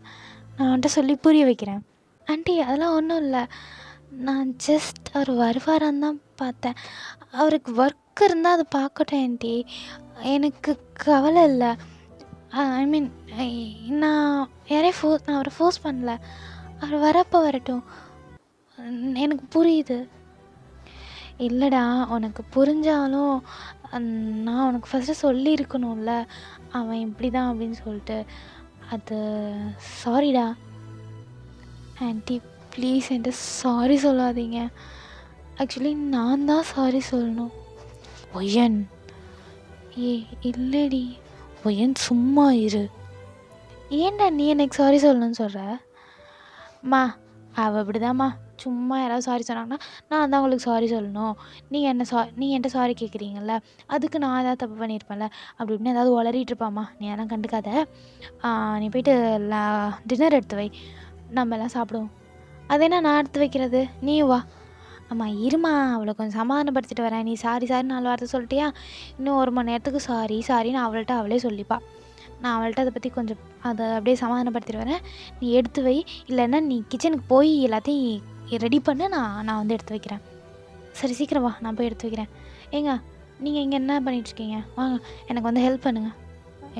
நான் அவன்கிட்ட சொல்லி புரிய வைக்கிறேன். ஆண்டி அதெல்லாம் ஒன்றும் இல்லை, நான் ஜஸ்ட் அவர் வருவாரான்னு தான் பார்த்தேன். அவருக்கு ஒர்க் இருந்தால் அதை பார்க்கட்டும் ஆண்டி, எனக்கு கவலை இல்லை. ஐ மீன், நான் நான் அவரை ஃபோர்ஸ் பண்ணல, அவர் வரப்போ வரட்டும், எனக்கு புரியுது. இல்லைடா, உனக்கு புரிஞ்சாலும் நான் உனக்கு ஃபஸ்ட்டு சொல்லியிருக்கணும்ல அவன் இப்படி தான் அப்படின்னு சொல்லிட்டு. அது சாரிடா ஆண்டி, ப்ளீஸ் என்கிட்ட சாரி சொல்லாதீங்க. ஆக்சுவலி நான் தான் சாரி சொல்லணும். ஒயன், இல்லைடி ஒயன், சும்மா இரு. ஏன்டா நீ எனக்கு சாரி சொல்லணும்னு சொல்கிற? மா அவள் அப்படிதாம்மா, சும்மா யாராவது சாரி சொன்னாங்கன்னா நான் தான் உங்களுக்கு சாரி சொல்லணும். நீங்கள் என்கிட்ட சாரி கேட்குறீங்கல்ல, அதுக்கு நான் ஏதாவது தப்பு பண்ணியிருப்பேன்ல, அப்படி இப்படின்னு ஏதாவது உளறிட்டு இருப்பாம்மா. நீ அதெல்லாம் கண்டுக்காத. நீ போயிட்டு டின்னர் எடுத்து வை, நம்ம எல்லாம் சாப்பிடுவோம். அது என்ன நான் எடுத்து வைக்கிறது, நீ வா. அம்மா இருமா, அவளை கொஞ்சம் சமாதானப்படுத்திட்டு வரேன். நீ சாரி 4 வார்த்தை சொல்லிட்டியா, இன்னும் 1 மணி நேரத்துக்கு சாரின்னு அவளே சொல்லிப்பா. நான் அவள்கிட்ட அதை பற்றி கொஞ்சம் அதை அப்படியே சமாதானப்படுத்திட்டு வரேன். நீ எடுத்து வை, இல்லைன்னா நீ கிச்சனுக்கு போய் எல்லாத்தையும் ரெடி பண்ணு, நான் வந்து எடுத்து வைக்கிறேன். சரி சீக்கிரம் வா, நான் போய் எடுத்து வைக்கிறேன். ஏங்க நீங்கள் இங்கே என்ன பண்ணிகிட்ருக்கீங்க? வாங்க எனக்கு வந்து ஹெல்ப் பண்ணுங்கள்.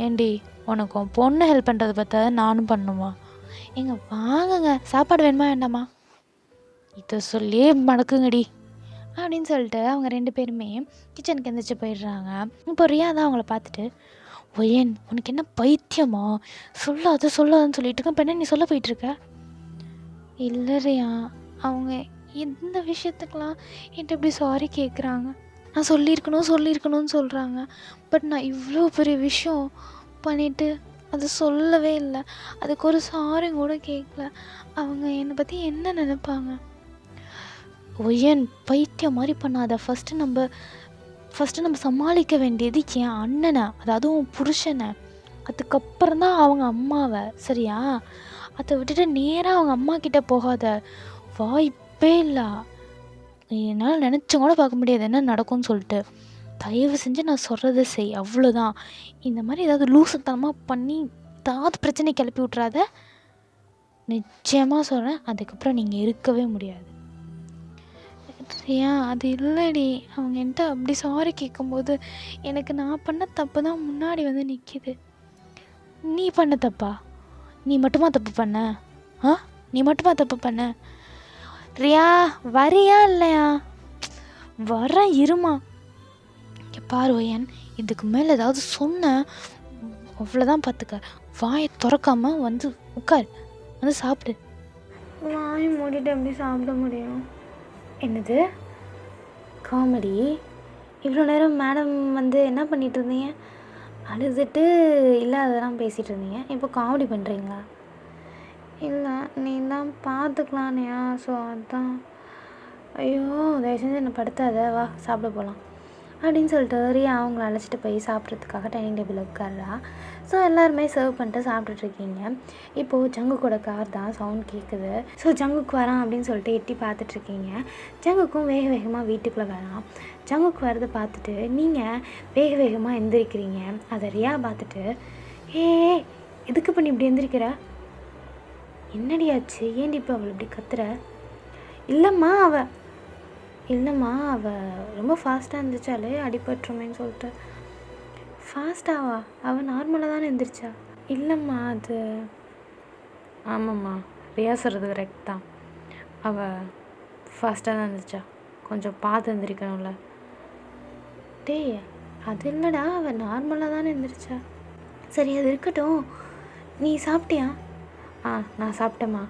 ஏண்டி, உனக்கு உன் பொண்ணு ஹெல்ப் பண்ணுறதை பார்த்தா நானும் பண்ணுமா? ஏங்க வாங்குங்க, சாப்பாடு வேணுமா வேண்டாமா? இதை சொல்லியே மடக்குங்கடி அப்படின்னு சொல்லிட்டு அவங்க 2 பேருமே கிச்சனுக்கு எந்திரிச்சு போயிடுறாங்க. இப்போ ரியா தான் அவங்கள பார்த்துட்டு, ஒயன் உனக்கு என்ன பைத்தியமா, சொல்லாதுன்னு சொல்லிட்டு இருக்க, இப்போ என்ன நீ சொல்ல போயிட்டுருக்க? இல்லை ரியா, அவங்க எந்த விஷயத்துக்கெலாம் என்கிட்ட இப்படி சாரி கேட்குறாங்க. நான் சொல்லியிருக்கணும்னு சொல்கிறாங்க. பட் நான் இவ்வளோ பெரிய விஷயம் பண்ணிவிட்டு அது சொல்லவே இல்லை, அதுக்கு ஒரு சாரி கூட கேட்கல. அவங்க என்னை பற்றி என்ன நினைப்பாங்க? ஒயன் பைத்தியம் மாதிரி பண்ணாத. ஃபஸ்ட்டு நம்ம சமாளிக்க வேண்டியது என் அண்ணனை, அதாவது உன் புருஷனை, அதுக்கப்புறம் தான் அவங்க அம்மாவை, சரியா? அதை விட்டுட்டு நேராக அவங்க அம்மா கிட்டே போகாத, வாய்ப்பே இல்லை. என்னால் நினச்சும் கூட பார்க்க முடியாது என்ன நடக்கும்னு சொல்லிட்டு. தயவு செஞ்சு நான் சொல்கிறத செய், அவ்வளோதான். இந்த மாதிரி ஏதாவது லூசுத்தனமாக பண்ணி ஏதாவது பிரச்சனை கிளப்பி விட்றாத. நிச்சயமாக சொல்கிறேன், அதுக்கப்புறம் நீங்கள் இருக்கவே முடியாது. ஏன் அது இல்லடி, அவங்க என்கிட்ட அப்படி சாரி கேட்கும்போது எனக்கு நான் பண்ண தப்பு தான் முன்னாடி வந்து நிற்கிது. நீ பண்ண தப்பா? நீ மட்டுமா தப்பு பண்ண? நீ மட்டுமா தப்பு பண்ண? ரியா வரியா இல்லையா? வர இருமா. பாரு ஒயன், இதுக்கு மேலே ஏதாவது சொன்ன அவ்வளோதான் பார்த்துக்க. வாயை திறக்காம வந்து உட்கார், வந்து சாப்பிடு. வாயை மூடிட்டு எப்படி சாப்பிட முடியும்? என்னது காமெடி? இவ்வளோ நேரம் மேடம் வந்து என்ன பண்ணிகிட்டு இருந்தீங்க? அழுதுட்டு இல்லை அதெல்லாம் பேசிகிட்டு இருந்தீங்க, இப்போ காமெடி பண்ணுறீங்களா? இல்லை, நீ தான் பார்த்துக்கலானியா, ஸோ அதுதான். ஐயோ தயவு செஞ்சு என்னை படுத்தாத, வா சாப்பிட போகலாம் அப்படின்னு சொல்லிட்டு ரியா அவங்கள அழைச்சிட்டு போய் சாப்பிட்றதுக்காக டைனிங் டேபிள் உட்கார்றா. ஸோ எல்லாருமே சர்வ் பண்ணிட்டு சாப்பிட்டுட்ருக்கீங்க. இப்போது ஜங்குக்கோட கார் தான் சவுண்ட் கேட்குது. ஸோ ஜங்குக்கு வரான் அப்படின்னு சொல்லிட்டு எட்டி பார்த்துட்ருக்கீங்க. ஜங்குக்கும் வேக வேகமாக வீட்டுக்குள்ளே வரான். ஜங்குக்கு வரதை பார்த்துட்டு நீங்கள் வேக வேகமாக எந்திரிக்கிறீங்க. அதை ரியா பார்த்துட்டு, ஏ எதுக்கு பண்ணி இப்படி எந்திரிக்கிற? என்னடியாச்சு? ஏன்டி இப்போ அவள் இப்படி கத்துற? இல்லைம்மா அவள் ரொம்ப ஃபாஸ்ட்டாக இருந்துச்சாலே, அடிபட்டுருமேன்னு சொல்லிட்டு. ஃபாஸ்ட்டாவா? அவள் நார்மலாக தானே எழுந்திரிச்சா? இல்லைம்மா அது. ஆமாம்மா, ரியா சொல்கிறது கரெக்ட் தான். அவள் ஃபாஸ்ட்டாக தான் இருந்துச்சா, கொஞ்சம் பார்த்து எழுந்திரிக்கணும்ல. டேய் அது இல்லைடா, அவள் நார்மலாக தானே எழுந்திரிச்சா. சரி அது இருக்கட்டும், நீ சாப்பிட்டியா? நான் சாப்பிட்டேம்மா.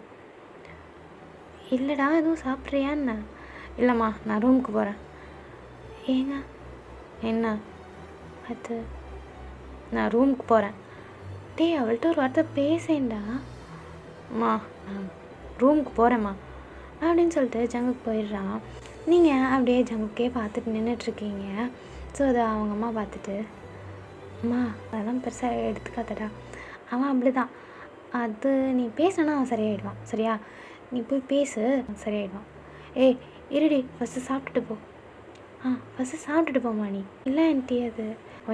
இல்லைடா எதுவும் சாப்பிட்றியான்னு? இல்லைம்மா, நான் ரூமுக்கு போகிறேன். ஏங்க? என்ன? அது நான் ரூமுக்கு போகிறேன். டேய் அவள்கிட்ட ஒரு வார்த்தை பேசேன்டா. அம்மா நான் ரூமுக்கு போகிறேம்மா அப்படின்னு சொல்லிட்டு ஜங்குக்கு போயிடுறான். நீங்கள் அப்படியே ஜங்குக்கே பார்த்துட்டு நின்றுட்டுருக்கீங்க. ஸோ அதை அவங்க அம்மா பார்த்துட்டு, அம்மா அதெல்லாம் பெருசாக எடுத்துக்காதடா, அவன் அப்படி தான், அது நீ பேசினா அவன் சரியாயிடுவான், சரியா? நீ போய் பேசு, சரியாயிடுவான். ஏய் இருடி, ஃபஸ்ட்டு சாப்பிட்டுட்டு போ. ஃபஸ்ட்டு சாப்பிட்டுட்டு போமா நீ. இல்லை ஆண்டி அது.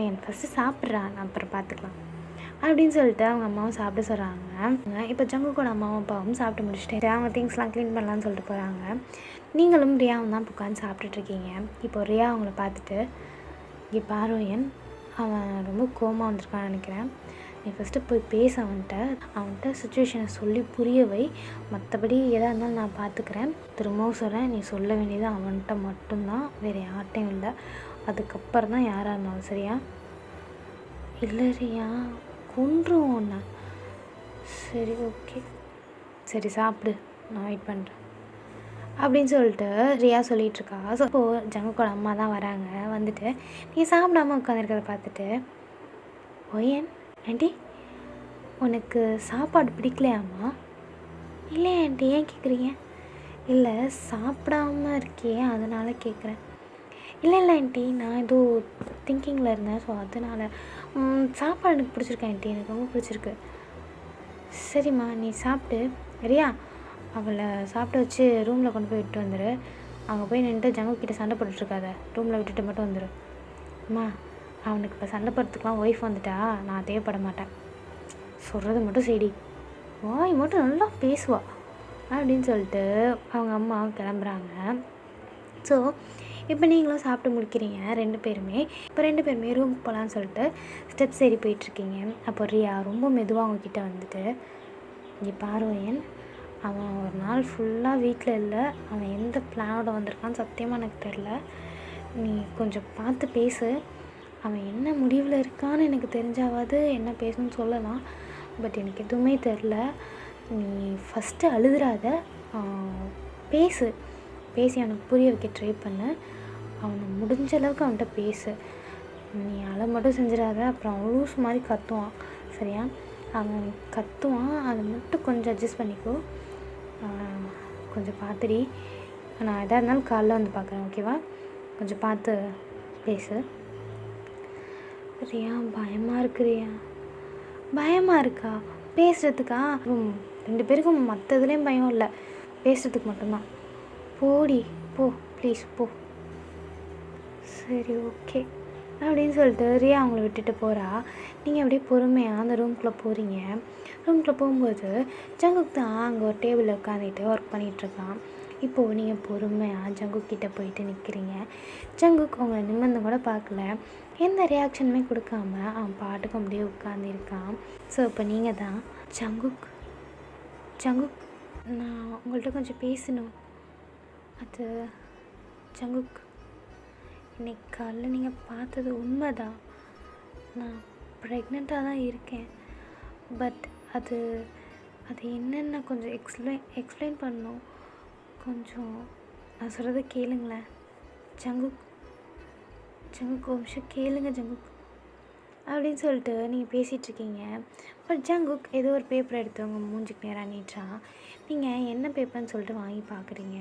என் ஃபஸ்ட்டு சாப்பிட்றா, நான் அப்புறம் பார்த்துக்கலாம் அப்படின்னு சொல்லிட்டு அவங்க அம்மாவும் சாப்பிட சொல்கிறாங்க. இப்போ ஜங்குக்கோட அம்மாவும் அப்பாவும் சாப்பிட்டு முடிச்சுட்டு அவங்க திங்ஸ்லாம் க்ளீன் பண்ணலான்னு சொல்லிட்டு போகிறாங்க. நீங்களும் ரியாவும் தான் உட்காந்து சாப்பிட்டுட்ருக்கீங்க. இப்போ ரியா அவங்கள பார்த்துட்டு, இங்கே பாரோயன், அவன் ரொம்ப கோவமாக வந்திருக்கான்னு நினைக்கிறேன், நீ ஃபஸ்ட்டு போய் பேச அவன்கிட்ட சுச்சுவேஷனை சொல்லி புரிய வை, மற்றபடி எதாக இருந்தாலும் நான் பார்த்துக்கிறேன். திரும்பவும் சொல்கிறேன், நீ சொல்ல வேண்டியது அவன்கிட்ட மட்டும்தான், வேறு யார்கிட்டையும் இல்லை. அதுக்கப்புறம் தான் யாராக இருந்தாலும், சரியா? இல்லை ரியா, கொன்றுவோம் ஒன்று. சரி ஓகே, சரி சாப்பிடு, நான் வெயிட் பண்ணுறேன் அப்படின்னு சொல்லிட்டு ரியா சொல்லிகிட்ருக்கா. ஸோ இப்போது ஜங்குக்கோட அம்மா தான் வராங்க. வந்துட்டு நீ சாப்பிடாமல் உட்காந்துருக்கிறத பார்த்துட்டு, ஒயன் ஆண்டி உனக்கு சாப்பாடு பிடிக்கலையாம்மா? இல்லை ஆண்டி, ஏன் கேட்குறீங்க? இல்லை சாப்பிடாம இருக்கியே அதனால் கேட்குறேன். இல்லை ஆண்டி, நான் ஏதோ திங்கிங்கில் இருந்தேன், ஸோ அதனால். சாப்பாடு எனக்கு பிடிச்சிருக்கு ஆண்டி, எனக்கு ரொம்ப பிடிச்சிருக்கு. சரிம்மா நீ சாப்பிட்டு. ரியா அவளை சாப்பிட வச்சு ரூமில் கொண்டு போய் விட்டு வந்துடு. அங்கே போய் நின்றுட்டு ஜங்குக்கிட்ட சண்டை போட்டுட்ருக்காத, ரூமில் விட்டுட்டு மட்டும் வந்துடு. அம்மா அவனுக்கு இப்போ சண்டை போடுறதுக்குலாம் ஒய்ஃப் வந்துட்டா, நான் தேவைப்பட மாட்டேன், சொல்கிறது மட்டும் சரி, வாய் மட்டும் நல்லா பேசுவா அப்படின்னு சொல்லிட்டு அவங்க அம்மா கிளம்புறாங்க. ஸோ இப்போ நீங்களும் சாப்பிட்டு முடிக்கிறீங்க ரெண்டு பேருமே. இப்போ ரெண்டு பேருமே ரூமுக்கு போகலான்னு சொல்லிட்டு ஸ்டெப்ஸ் ஏறி போயிட்டுருக்கீங்க. அப்போ ரியா ரொம்ப மெதுவாக அவங்கக்கிட்ட வந்துட்டு, இங்கே பாருவேன், அவன் ஒரு நாள் ஃபுல்லாக வீட்டில் இல்லை, அவன் எந்த பிளானோட வந்திருக்கான்னு சத்தியமாக எனக்கு தெரில, நீ கொஞ்சம் பார்த்து பேசு. அவன் என்ன முடிவில் இருக்கான்னு எனக்கு தெரிஞ்சாவது என்ன பேசணும்னு சொல்லலாம், பட் எனக்கு எதுவுமே தெரில. நீ ஃபஸ்ட்டு அழுதுறாத, பேசு, பேசி அவனுக்கு புரிய வைக்க ட்ரை பண்ணு. அவனை முடிஞ்ச அளவுக்கு அவன்கிட்ட பேசு. நீ அழ மட்டும் செஞ்சிடாத, அப்புறம் அவன் லூஸ் மாதிரி கத்துவான், சரியா? அவன் கத்துவான், அதை மட்டும் கொஞ்சம் அட்ஜஸ்ட் பண்ணிக்கோ. கொஞ்சம் பார்த்துடி, நான் எதாக இருந்தாலும் காலைல வந்து பார்க்குறேன், ஓகேவா? கொஞ்சம் பார்த்து பேசு. ரியா பயமாக இருக்கு. ரியா பயமாக இருக்கா பேசுகிறதுக்கா? ரெண்டு பேருக்கும் மற்றதுலேயும் பயம் இல்லை, பேசுகிறதுக்கு மட்டும்தான். போடி போ, ப்ளீஸ் போ. சரி ஓகே அப்படின்னு சொல்லிட்டு ரியா அவங்கள விட்டுட்டு போகிறா. நீங்கள் அப்படியே பொறுமையாக அந்த ரூம்குள்ளே போகிறீங்க. ரூம்குள்ளே போகும்போது ஜங்குக் தான் அங்கே ஒரு டேபிளில் உட்காந்துட்டு ஒர்க் பண்ணிகிட்ருக்கான். இப்போது நீங்கள் பொறுமையாக ஜங்குக் கிட்டே போயிட்டு நிற்கிறீங்க. ஜங்குக் உங்களை நிமிர்ந்து கூட பார்க்கல, எந்த ரியாக்ஷனுமே கொடுக்காம அவன் பாட்டுக்கு அப்படியே உட்காந்துருக்கான். ஸோ இப்போ நீங்கள் தான் ஜங்குக் ஜங்குக் நான் உங்கள்கிட்ட கொஞ்சம் பேசணும். அது ஜங்குக், இன்னைக்கு காலைல நீங்கள் பார்த்தது உண்மைதான். நான் ப்ரெக்னெண்ட்டாக தான் இருக்கேன். பட் அது அது என்னென்னு கொஞ்சம் எக்ஸ்பிளைன் பண்ணணும். கொஞ்சம் நான் சொல்கிறத கேளுங்களேன். ஜங்குக் ஜங்குக் ஒரு நிமிஷம் கேளுங்க ஜங்குக் அப்படின்னு சொல்லிட்டு நீங்கள் பேசிகிட்ருக்கீங்க. பட் ஜங்குக் ஏதோ ஒரு பேப்பர் எடுத்து உங்கள் மூஞ்சிக்கு நேராக நீட்டான். நீங்கள் என்ன பேப்பர்னு சொல்லிட்டு வாங்கி பார்க்குறீங்க.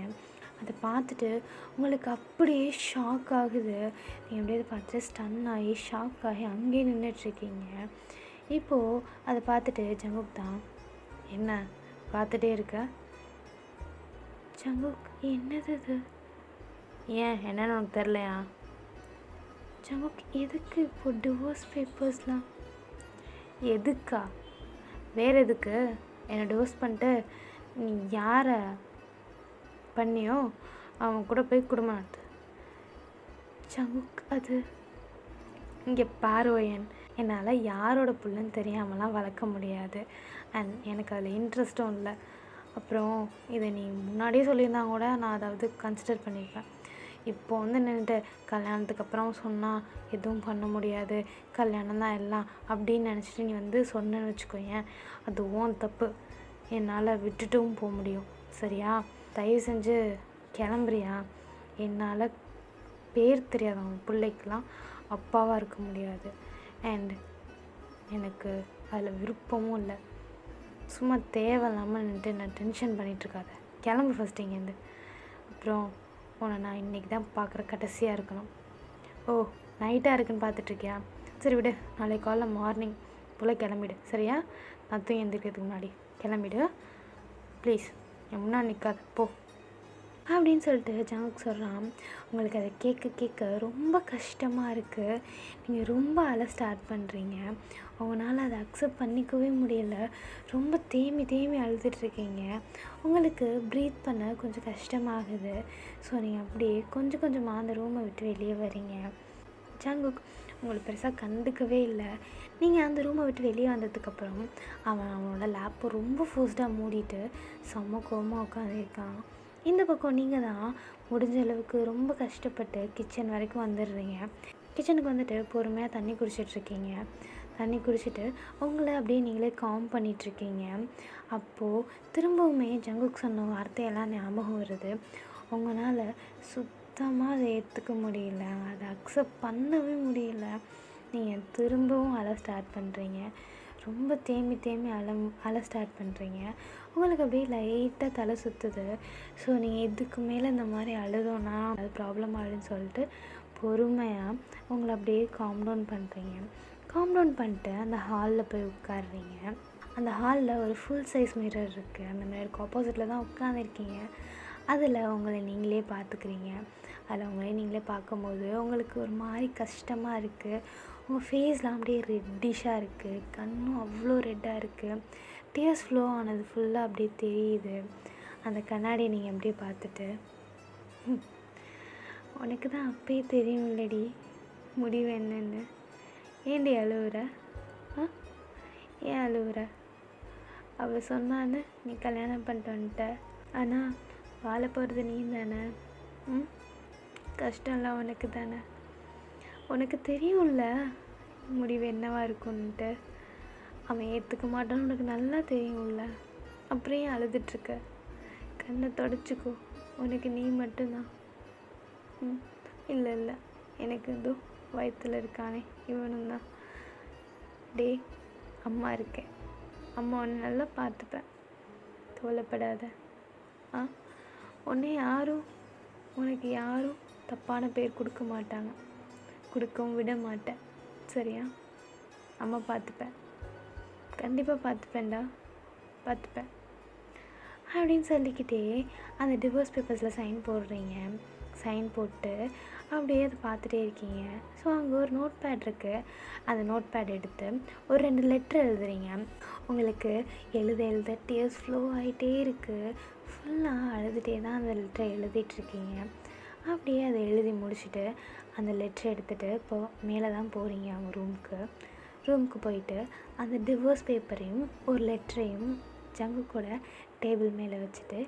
அதை பார்த்துட்டு உங்களுக்கு அப்படியே ஷாக் ஆகுது. நீங்கள் அப்படியே அதை பார்த்துட்டு ஸ்டன் ஆகி ஷாக் ஆகி அங்கேயே நின்றுட்டுருக்கீங்க. இப்போது அதை பார்த்துட்டு ஜங்குக் தான், என்ன பார்த்துட்டே இருக்க? ஜங்குக் என்னது இது? ஏன் என்னன்னு உனக்கு தெரிலையா? ஜங்குக் எதுக்கு இப்போ டிவோர்ஸ் பேப்பர்ஸ்லாம்? எதுக்கா? வேறு எதுக்கு? என்னை டிவோர்ஸ் பண்ணிட்டு நீ யாரை பண்ணியோ அவன் கூட போய் குடும்பம் நடத்து. ஜங்குக் அது இங்கே பார்வையன், என்னால் யாரோட புள்ளைன்னு தெரியாமலாம் வளர்க்க முடியாது. அண்ட் எனக்கு அதில் இன்ட்ரெஸ்ட்டும் இல்லை. அப்புறம் இதை நீ முன்னாடியே சொல்லியிருந்தா கூட நான் அதாவது கன்சிடர் பண்ணியிருப்பேன். இப்போ வந்து நின்றுட்டு கல்யாணத்துக்கு அப்புறம் சொன்னால் எதுவும் பண்ண முடியாது, கல்யாணம் தான் எல்லாம் அப்படின்னு நினச்சிட்டு நீ வந்து சொன்னேன்னு வச்சுக்கோயேன், அது ஓன் தப்பு. என்னால் விட்டுட்டும் போக முடியும். சரியா? தயவு செஞ்சு கிளம்புறியா? என்னால் பேர் தெரியாத அவன் பிள்ளைக்கெலாம் அப்பாவாக இருக்க முடியாது. அண்ட் எனக்கு அதில் விருப்பமும் இல்லை. சும்மா தேவையில்லாமல் நின்றுட்டு நான் டென்ஷன் பண்ணிகிட்ருக்காத. கிளம்பு ஃபஸ்ட் இங்கேருந்து. அப்புறம் உன்னை நான் இன்றைக்கி தான் பார்க்குற கடைசியாக இருக்கணும். ஓ நைட்டாக இருக்குன்னு பார்த்துட்ருக்கியா? சரி விடு, நாளைக்கு காலைல மார்னிங் போல் கிளம்பிடு. சரியா? நான் தூங்கி எழுந்திரிக்கிறதுக்கு முன்னாடி கிளம்பிடு ப்ளீஸ். என் முன்னாடி நிற்காத போ அப்படின்னு சொல்லிட்டு ஜங்குக் சொல்கிறான். உங்களுக்கு அதை கேட்க கேட்க ரொம்ப கஷ்டமாக இருக்குது. நீங்கள் ரொம்ப அழ ஸ்டார்ட் பண்ணுறீங்க. உங்களால் அதை அக்செப்ட் பண்ணிக்கவே முடியல. ரொம்ப தேம்பி அழுதுட்ருக்கீங்க. உங்களுக்கு ப்ரீத் பண்ண கொஞ்சம் கஷ்டமாகுது. ஸோ நீங்கள் அப்படியே கொஞ்சம் கொஞ்சமாக அந்த ரூமை விட்டு வெளியே வரீங்க. ஜங்குக் உங்களை பெருசாக கண்டுக்கவே இல்லை. நீங்கள் அந்த ரூமை விட்டு வெளியே வந்ததுக்கப்புறம் அவனோட லேப்பை ரொம்ப ஃபோர்ஸ்டாக மூடிட்டு செம்ம கோவமாக உட்காந்துருக்கான். இந்த பக்கம் நீங்கள் தான் முடிஞ்ச அளவுக்கு ரொம்ப கஷ்டப்பட்டு கிச்சன் வரைக்கும் வந்துடுறீங்க. கிச்சனுக்கு வந்துட்டு பொறுமையாக தண்ணி குடிச்சிட்ருக்கீங்க. தண்ணி குடிச்சிட்டு உங்களை அப்படியே நீங்களே காம் பண்ணிகிட்ருக்கீங்க. அப்போது திரும்பவுமே ஜங்குக் சொன்ன வார்த்தையெல்லாம் ஞாபகம் வருது. உங்களால் சுத்தமாக அதை ஏற்றுக்க முடியல, அதை அக்செப்ட் பண்ணவே முடியல. நீங்கள் திரும்பவும் அழ ஸ்டார்ட் பண்ணுறீங்க. ரொம்ப தேம்பி அழ ஸ்டார்ட் பண்ணுறீங்க. உங்களுக்கு அப்படியே லைட்டாக தலை சுற்றுது. ஸோ நீங்கள் இதுக்கு மேலே இந்த மாதிரி அழுதோன்னா அது ப்ராப்ளம் ஆகிடுன்னு சொல்லிட்டு பொறுமையாக உங்களை அப்படியே காம் டவுன் பண்ணுறீங்க. காம் டவுன் பண்ணிட்டு அந்த ஹாலில் போய் உட்காடுறீங்க. அந்த ஹாலில் ஒரு ஃபுல் சைஸ் மிரர் இருக்குது. அந்த மிரருக்கு ஆப்போசிட்டில் தான் உட்காந்துருக்கீங்க. அதில் உங்களை நீங்களே பார்த்துக்கிறீங்க. அதில் உங்களே நீங்களே பார்க்கும்போது உங்களுக்கு ஒரு மாதிரி கஷ்டமாக இருக்குது. உங்கள் ஃபேஸ்லாம் அப்படியே ரெட்டிஷாக இருக்குது. கண்ணும் அவ்வளோ ரெட்டாக இருக்குது. டியர்ஸ் ஃப்ளோ ஆனது ஃபுல்லாக அப்படியே தெரியுது. அந்த கண்ணாடியை நீங்கள் அப்படியே பார்த்துட்டு, உனக்கு தான் அப்பயே தெரியும் இல்லடி முடிவு என்னன்னு, ஏண்டி அழுவுற? ஏன் அழுவுற? அவள் சொன்னான்னு நீ கல்யாணம் பண்ணிட்டு வந்துட்ட. ஆனால் வாழ போகிறது நீ தானே. கஷ்டம்லாம் உனக்கு தானே. உனக்கு தெரியும்ல முடிவு என்னவாக இருக்குன்ட்டு. அவன் ஏற்றுக்க மாட்டான்னு உனக்கு நல்லா தெரியும்ல. அப்புறம் ஏன் அழுதுட்ருக்க? கண்ணை தொடச்சிக்கோ. உனக்கு நீ மட்டும்தான். இல்லை எனக்கு இதோ வயிற்றில் இருக்கானே இவனும் தான். டே அம்மா இருக்கேன். அம்மா உன்னை நல்லா பார்த்துப்பேன், கவலைப்படாத. உனக்கு யாரும் தப்பான பேர் கொடுக்க மாட்டாங்க, கொடுக்கவும் விட மாட்டேன். சரியா? அம்மா பார்த்துப்பேன், கண்டிப்பாக பார்த்துப்பேன்டா, பார்த்துப்பேன் அப்படின்னு சொல்லிக்கிட்டே அந்த டிவோர்ஸ் பேப்பர்ஸில் சைன் போடுறீங்க. சைன் போட்டு அப்படியே அதை பார்த்துட்டே இருக்கீங்க. ஸோ அங்கே ஒரு நோட் பேட் இருக்குது. அந்த நோட் பேட் எடுத்து ஒரு 2 லெட்ரு எழுதுறீங்க. உங்களுக்கு எழுத எழுத டீயர்ஸ் ஃப்ளோ ஆகிட்டே இருக்குது. ஃபுல்லாக அழுதுகிட்டே தான் அந்த லெட்டரை எழுதிட்டுருக்கீங்க. அப்படியே அதை எழுதி முடிச்சுட்டு அந்த லெட்டரை எடுத்துகிட்டு இப்போது மேலே தான் போகிறீங்க அவங்க ரூமுக்கு போயிட்டு அந்த டிவோர்ஸ் பேப்பரையும் ஒரு லெட்டரையும் ஜங்குக்கோட டேபிள் மேலே வச்சுட்டு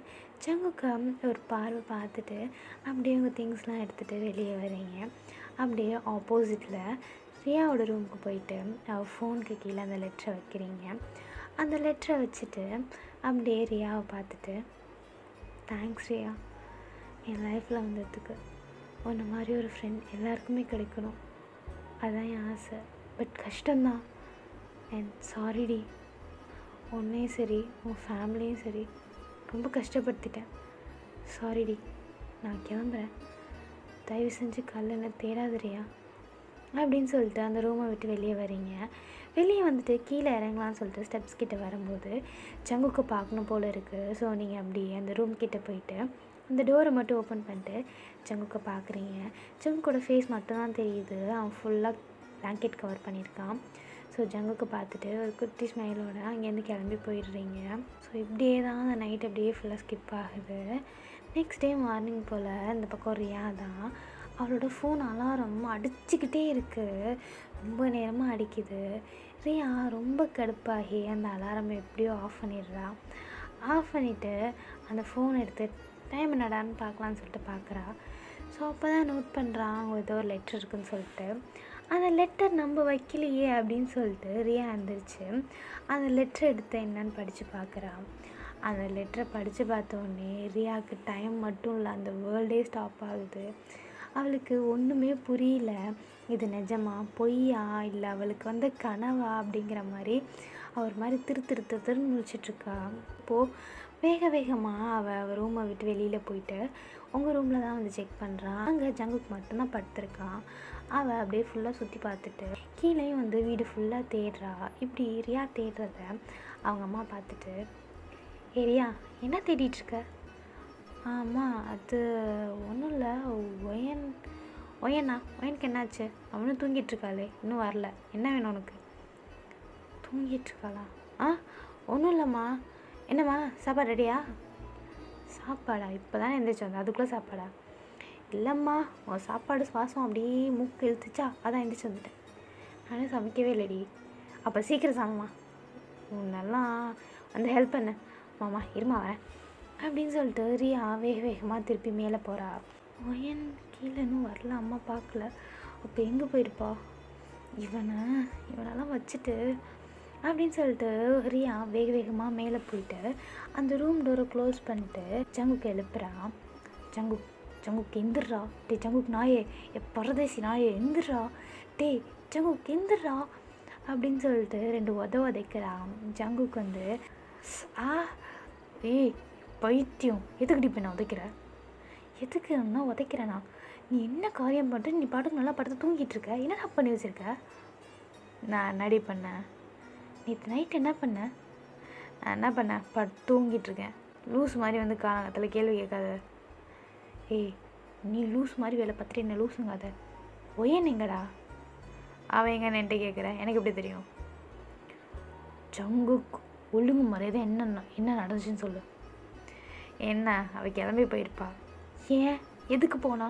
ஜங்குக்கு ஒரு பார்வை பார்த்துட்டு அப்படியே உங்கள் திங்ஸ்லாம் எடுத்துகிட்டு வெளியே வரீங்க. அப்படியே ஆப்போசிட்டில் ரியாவோட ரூமுக்கு போயிட்டு அவள் ஃபோனுக்கு கீழே அந்த லெட்டரை வைக்கிறீங்க. அந்த லெட்டரை வச்சுட்டு அப்படியே ரியாவை பார்த்துட்டு, தேங்க்ஸ் ரியா, என் லைஃப்பில் வந்ததுக்கு. உன்ன மாதிரி ஒரு ஃப்ரெண்ட் எல்லாருக்குமே கிடைக்கணும், அதுதான் என் ஆசை. பட் கஷ்டம்தான். அண்ட் சாரிடி, உன்னையும் சரி உன் ஃபேமிலியும் சரி ரொம்ப கஷ்டப்படுத்திட்டேன். சாரிடி, நான் கிளம்புறேன். தயவு செஞ்சு என்ன தேடாதிரியா அப்படின்னு சொல்லிட்டு அந்த ரூமை விட்டு வெளியே வரீங்க. வெளியே வந்துட்டு கீழே இறங்கலான்னு சொல்லிட்டு ஸ்டெப்ஸ் கிட்டே வரும்போது ஜங்குக்கு பார்க்கணும் போல் இருக்குது. ஸோ நீங்கள் அப்படியே அந்த ரூம் கிட்டே போயிட்டு அந்த டோரை மட்டும் ஓப்பன் பண்ணிட்டு ஜங்குக்கை பார்க்குறீங்க. ஜங்குக்கோட ஃபேஸ் மட்டும்தான் தெரியுது. அவன் ஃபுல்லாக பிளாங்கெட் கவர் பண்ணியிருக்கான். ஸோ ஜங்குக்கு பார்த்துட்டு ஒரு குட்டி ஸ்மைலோட அங்கேருந்து கிளம்பி போயிடுறீங்க. ஸோ இப்படியே தான் அந்த நைட் அப்படியே ஃபுல்லாக ஸ்கிப் ஆகுது. நெக்ஸ்ட் டே மார்னிங் போல் இந்த பக்கம் ரியா தான். அவளோட ஃபோன் அலாரம் அடிச்சுக்கிட்டே இருக்குது. ரொம்ப நேரமாக அடிக்குது. ரியா ரொம்ப கடுப்பாகி அந்த அலாரம் எப்படியோ ஆஃப் பண்ணிடுறா. ஆஃப் பண்ணிவிட்டு அந்த ஃபோன் எடுத்து டைம் என்னடான்னு பார்க்கலான்னு சொல்லிட்டு பார்க்குறா. ஸோ அப்போ தான் நோட் பண்ணுறான் அவங்க ஏதோ ஒரு லெட்டர் இருக்குதுன்னு சொல்லிட்டு. அந்த லெட்டர் நம்ம வைக்கலையே அப்படின்னு சொல்லிட்டு ரியா எழுந்திரிச்சு அந்த லெட்டர் எடுத்து என்னன்னு படித்து பார்க்குறா. அந்த லெட்டரை படித்து பார்த்தோன்னே ரியாவுக்கு டைம் மட்டும் இல்லை, அந்த வேர்ல்டே ஸ்டாப் ஆகுது. அவளுக்கு ஒன்றுமே புரியல. இது நிஜமா பொய்யா இல்லை அவளுக்கு வந்த கனவா அப்படிங்கிற மாதிரி ஒரு மாதிரி திருன்னு முடிச்சிட்ருக்கா. இப்போது வேகமாக அவள் ரூமை விட்டு வெளியில் போயிட்டு உங்கள் ரூமில் தான் வந்து செக் பண்ணுறான். அங்கே ஜங்குக்கு மட்டும்தான் படுத்துருக்கான். அவள் அப்படியே ஃபுல்லாக சுற்றி பார்த்துட்டு கீழேயும் வந்து வீடு ஃபுல்லாக தேடுறா. இப்படி ரியா தேடுறத அவங்க அம்மா பார்த்துட்டு, ஏ ரியா, என்ன தேடிட்டுருக்க? ஆமாம், அது ஒன்றும் இல்லை. ஒயனுக்கு என்னாச்சு? அவனும் தூங்கிட்டுருக்காளே, இன்னும் வரல. என்ன வேணும் உனக்கு? தூங்கிட்டுருக்காளா? ஒன்றும் இல்லைம்மா. என்னம்மா, சாப்பாடு ரெடியா? சாப்பாடா? இப்போ தானே எழுந்திரிச்சு வந்தேன், அதுக்குள்ளே சாப்பாடா? இல்லைம்மா, உன் சாப்பாடு சுவாசம் அப்படியே மூக்கு இழுத்துச்சா, அதான் எழுந்திரிச்சு வந்துட்டேன். நானே சமைக்கவே இல்லைடி. அப்போ சீக்கிரம் சாமம்மா, உன்னெல்லாம் வந்து ஹெல்ப் பண்ணு. மாமா இருமா வரேன் அப்படின்னு சொல்லிட்டு ரியா வேகமாக திருப்பி மேலே போகிறா. ஒயன் கீழே இன்னும் வரல, அம்மா பார்க்கல. அப்போ எங்கே போயிருப்பா? இவனெல்லாம் வச்சுட்டு அப்படின்னு சொல்லிட்டு ரியா வேகமாக மேலே போயிட்டு அந்த ரூம் டோரை க்ளோஸ் பண்ணிட்டு ஜங்குக்கு எழுப்புறான். ஜங்குக்கு எந்திர்றா, டே ஜங்குக்கு நாயே, பரதேசி நாயே எந்திர்றா, டே ஜங்குக்கு எந்திர்றா அப்படின்னு சொல்லிட்டு 2 உதைக்கிறான். ஜங்குக்கு வந்து ஏய் பைத்தியம், எதுக்குடி இப்போ நான் உதைக்கிற? எதுக்கு நான் உதைக்கிறேண்ணா? நீ என்ன காரியம் பண்ணிட்டு நீ பாட்டுக்கு நல்லா படுத்து தூங்கிட்டு இருக்க? என்னடா பண்ணி வச்சுருக்க? நான் என்னடி பண்ணேன்? நேற்று நைட் என்ன பண்ணேன்? நான் என்ன பண்ணேன்? தூங்கிட்டுருக்கேன். லூஸ் மாதிரி வந்து காலங்கத்தில் கேள்வி கேட்காத. ஏய், நீ லூஸ் மாதிரி வேலை பார்த்துட்டு என்ன லூஸுங்காத. ஒயன் எங்கடா? அவன் எங்கன்னு என்கிட்ட கேட்குற? எனக்கு எப்படி தெரியும்? ஜங்குக், ஒழுங்கு மரியாதை என்ன நடந்துச்சுன்னு சொல்லு. என்ன, அவள் கிளம்பி போயிருப்பா. ஏன், எதுக்கு போனா?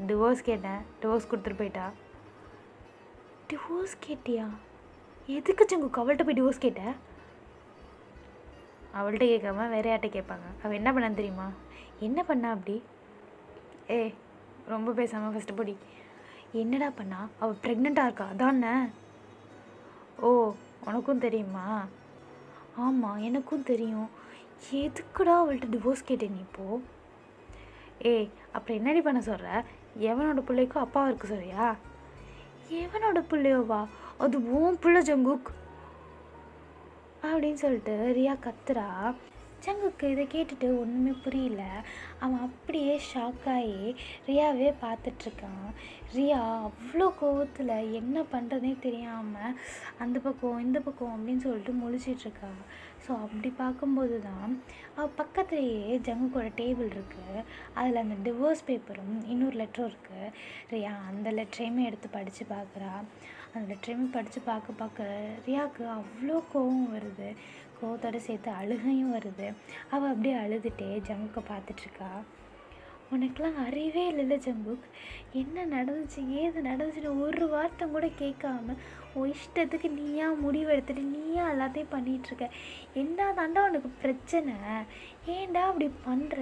டிவோர்ஸ் கேட்டேன், டிவோர்ஸ் கொடுத்துட்டு போயிட்டா. டிவோர்ஸ் கேட்டியா? எதுக்கு ஜங்குக்கு அவள்கிட்ட போய் டிவோர்ஸ் கேட்ட? அவள்கிட்ட கேட்காம வேற யார்கிட்ட கேட்பாங்க. அவள் என்ன பண்ணான்னு தெரியுமா? என்ன பண்ணா அப்படி? ரொம்ப பேசாமல் ஃபஸ்ட்டு போடி. என்னடா பண்ணா? அவள் ப்ரெக்னெண்ட்டாக இருக்கா, அதானே? ஓ, உனக்கும் தெரியுமா? ஆமாம், எனக்கும் தெரியும். எதுக்குடா அவள்கிட்ட டிவோர்ஸ் கேட்டேன் நீ இப்போது? அப்புறம் என்னடி பண்ண சொல்கிற? எவனோட பிள்ளைக்கோ அப்பாவை இருக்கு சொல்றியா? எவனோட பிள்ளையோவா? அது உன் பிள்ளை ஜங்குக் அப்படின்னு சொல்லிட்டு ரியா கத்துறா. ஜங்குக்கு இதை கேட்டுட்டு ஒன்றுமே புரியல. அவன் அப்படியே ஷாக்காகி ரியாவே பார்த்துட்ருக்கான். ரியா அவ்வளோ கோவத்தில் என்ன பண்ணுறதே தெரியாமல் அந்த பக்கம் இந்த பக்கம் அப்படின்னு சொல்லிட்டு முழிச்சிட்ருக்கா. ஸோ அப்படி பார்க்கும்போது தான் அவள் பக்கத்துலேயே ஜங்குக்கோட டேபிள் இருக்குது. அதில் அந்த டிவோர்ஸ் பேப்பரும் இன்னொரு லெட்டரும் இருக்குது. ரியா அந்த லெட்டரையுமே எடுத்து படித்து பார்க்குறா. அந்த லெட்டரையுமே படித்து பார்க்க ரியாவுக்கு அவ்வளோ கோவம் வருது. கோவத்தோடு சேர்த்து அழுகையும் வருது. அவள் அப்படியே அழுதுகிட்டே ஜங்குக்கை பார்த்துட்ருக்கா. உனக்கெலாம் அறிவே இல்லைல்ல ஜங்குக், என்ன நடந்துச்சு ஏது நடந்துச்சுன்னு ஒரு வார்த்தை கூட கேட்காம உன் இஷ்டத்துக்கு நீயா முடிவு எடுத்துட்டு நீயா எல்லாத்தையும் பண்ணிகிட்ருக்க. என்ன தாண்டா உனக்கு பிரச்சனை? ஏன்டா அப்படி பண்ணுற?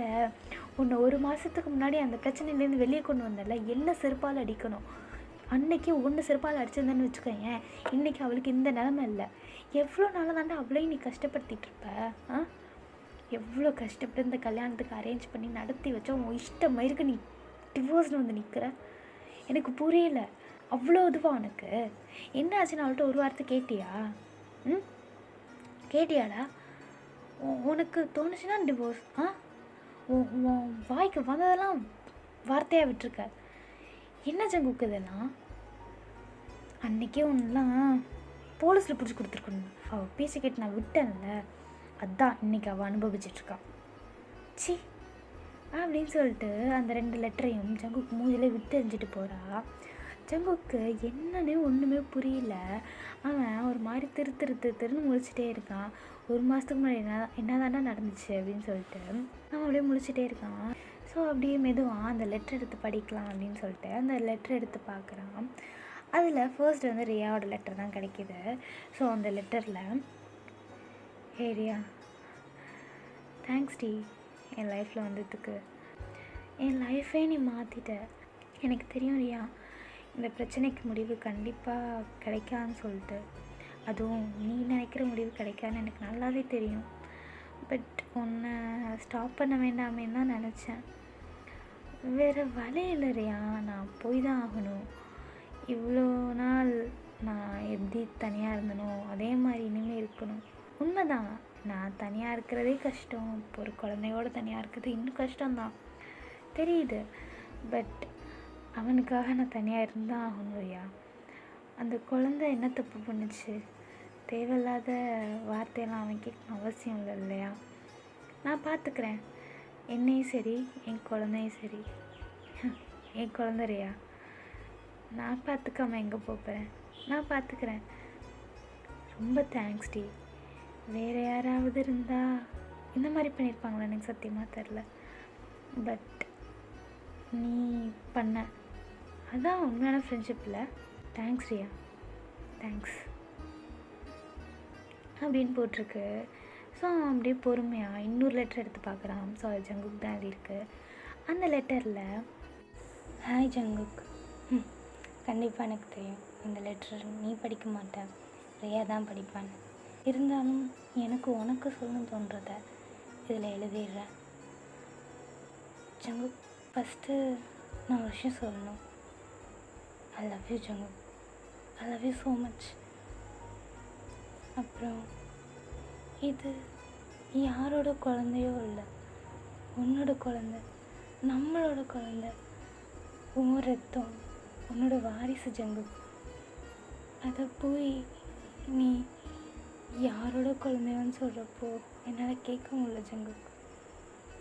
உன்னை ஒரு மாதத்துக்கு முன்னாடி அந்த பிரச்சனையிலேருந்து வெளியே கொண்டு வந்தல, என்ன செருப்பால் அடிக்கணும். அன்னைக்கு ஒன்று செருப்பால் அடிச்சிருந்தேன்னு வச்சுக்கோங்க, இன்றைக்கி அவளுக்கு இந்த நிலமை இல்லை. எவ்வளோ நாளாக தாண்டா அவளையும் நீ கஷ்டப்படுத்திகிட்டு இருப்ப? எவ்வளோ கஷ்டப்பட்டு இந்த கல்யாணத்துக்கு அரேஞ்ச் பண்ணி நடத்தி வச்சா உன் இஷ்டம் மயிருக்கு நீ டிவோர்ஸ்னு வந்து நிற்கிற. எனக்கு புரியல. அவ்வளோ இதுவா உனக்கு? என்ன ஆச்சுன்னு அவள்கிட்ட ஒரு வார்த்தை கேட்டியா? கேட்டியாடா? உனக்கு தோணுச்சுன்னா டிவோர்ஸ். உன் வாய்க்கு வந்ததெல்லாம் வார்த்தையாக விட்டுருக்க. என்ன ஜங்குக்கு இதெல்லாம்? அன்றைக்கே ஒன்றுலாம் போலீஸில் பிடிச்சி கொடுத்துருக்கணும். அவள் பேசி கேட்டு நான் விட்டேன்ல, அதான் இன்றைக்கி அவள் அனுபவிச்சிட்ருக்கான். சி அப்படின்னு சொல்லிட்டு அந்த 2 லெட்டரையும் ஜங்குக்கு மூஞ்சிலே விட்டு எரிஞ்சிட்டு போகிறா. ஜங்குக்கு என்னன்னே ஒன்றுமே புரியல. அவன் ஒரு மாதிரி திருன்னு முழிச்சிட்டே இருக்கான். ஒரு மாதத்துக்கு முன்னாடி என்ன தாண்டா நடந்துச்சு அப்படின்னு சொல்லிட்டு அவன் அப்படியே முழிச்சிட்டே இருக்கான். ஸோ அப்படியே மெதுவாக அந்த லெட்டர் எடுத்து படிக்கலாம் அப்படின்னு சொல்லிட்டு அந்த லெட்டர் எடுத்து பார்க்குறான். அதில் ஃபர்ஸ்ட் வந்து ரியாவோட லெட்டர் தான் கிடைக்கிது. ஸோ அந்த லெட்டரில், ஹே ரியா, தேங்க்ஸ் டி என் லைஃப்பில் வந்ததுக்கு. என் லைஃபே நீ மாற்றிட்ட. எனக்கு தெரியும் ரியா, இந்த பிரச்சனைக்கு முடிவு கண்டிப்பாக கிடைக்கான்னு சொல்லிட்டு. அதுவும் நீ நினைக்கிற முடிவு கிடைக்கான்னு எனக்கு நல்லாவே தெரியும். பட் உன்னை ஸ்டாப் பண்ண வேண்டாமேன்னு தான் நினச்சேன். வேறு வழி இல்லை ரியா, நான் போய் தான் ஆகணும். இவ்வளோ நாள் நான் எப்படி தனியாக இருந்தனோ அதே மாதிரி இனிமேல் இருக்கணும். உண்மைதான், நான் தனியாக இருக்கிறதே கஷ்டம். இப்போ ஒரு குழந்தையோட தனியாக இருக்கிறது இன்னும் கஷ்டம்தான் தெரியுது. பட் அவனுக்காக நான் தனியாக இருந்தால் ஆகணும் ரியா. அந்த குழந்தை என்ன தப்பு பண்ணுச்சு? தேவையில்லாத வார்த்தையெல்லாம் அவன் கேட்கணும் அவசியம் இல்லை இல்லையா? நான் பார்த்துக்கிறேன். என்னையும் சரி என் குழந்தையும் சரி. என் குழந்தை ரியா, நான் பார்த்துக்காம எங்கே போகிறேன்? நான் பார்த்துக்கிறேன். ரொம்ப தேங்க்ஸ் டி. வேறு யாராவது இருந்தால் இந்த மாதிரி பண்ணியிருப்பாங்களா எனக்கு சத்தியமாக தெரில. பட் நீ பண்ண, அதான் உண்மையான ஃப்ரெண்ட்ஷிப்பில். தேங்க்ஸ் ரியா, தேங்க்ஸ் அப்படின்னு போட்டிருக்கு. ஸோ அப்படியே பொறுமையாக இன்னொரு லெட்டர் எடுத்து பார்க்குறான். ஸோ அது ஜங்குக் தான் எழுதியிருக்கு. அந்த லெட்டரில், ஹாய் ஜங்குக், கண்டிப்பாக எனக்கு தெரியும் இந்த லெட்டர் நீ படிக்க மாட்டேன், ரியா தான் படிப்பான்னு. இருந்தாலும் எனக்கு உனக்கு சொல்லணும்னு தோன்றத இதில் எழுதிடுறேன். ஜங்குக், ஃபஸ்ட்டு நான் ஒரு விஷயம் சொல்லணும். I love you Jungkook, I love you so much. அப்புறம் இது யாரோட குழந்தையோ இல்லை, உன்னோட குழந்தை, நம்மளோட குழந்தை, உன் ரத்தம், உன்னோட வாரிசு ஜங்குக். அதை போய் நீ யாரோட குழந்தையோன்னு சொல்கிறப்போ என்னால் கேட்க முடியல ஜங்குக்.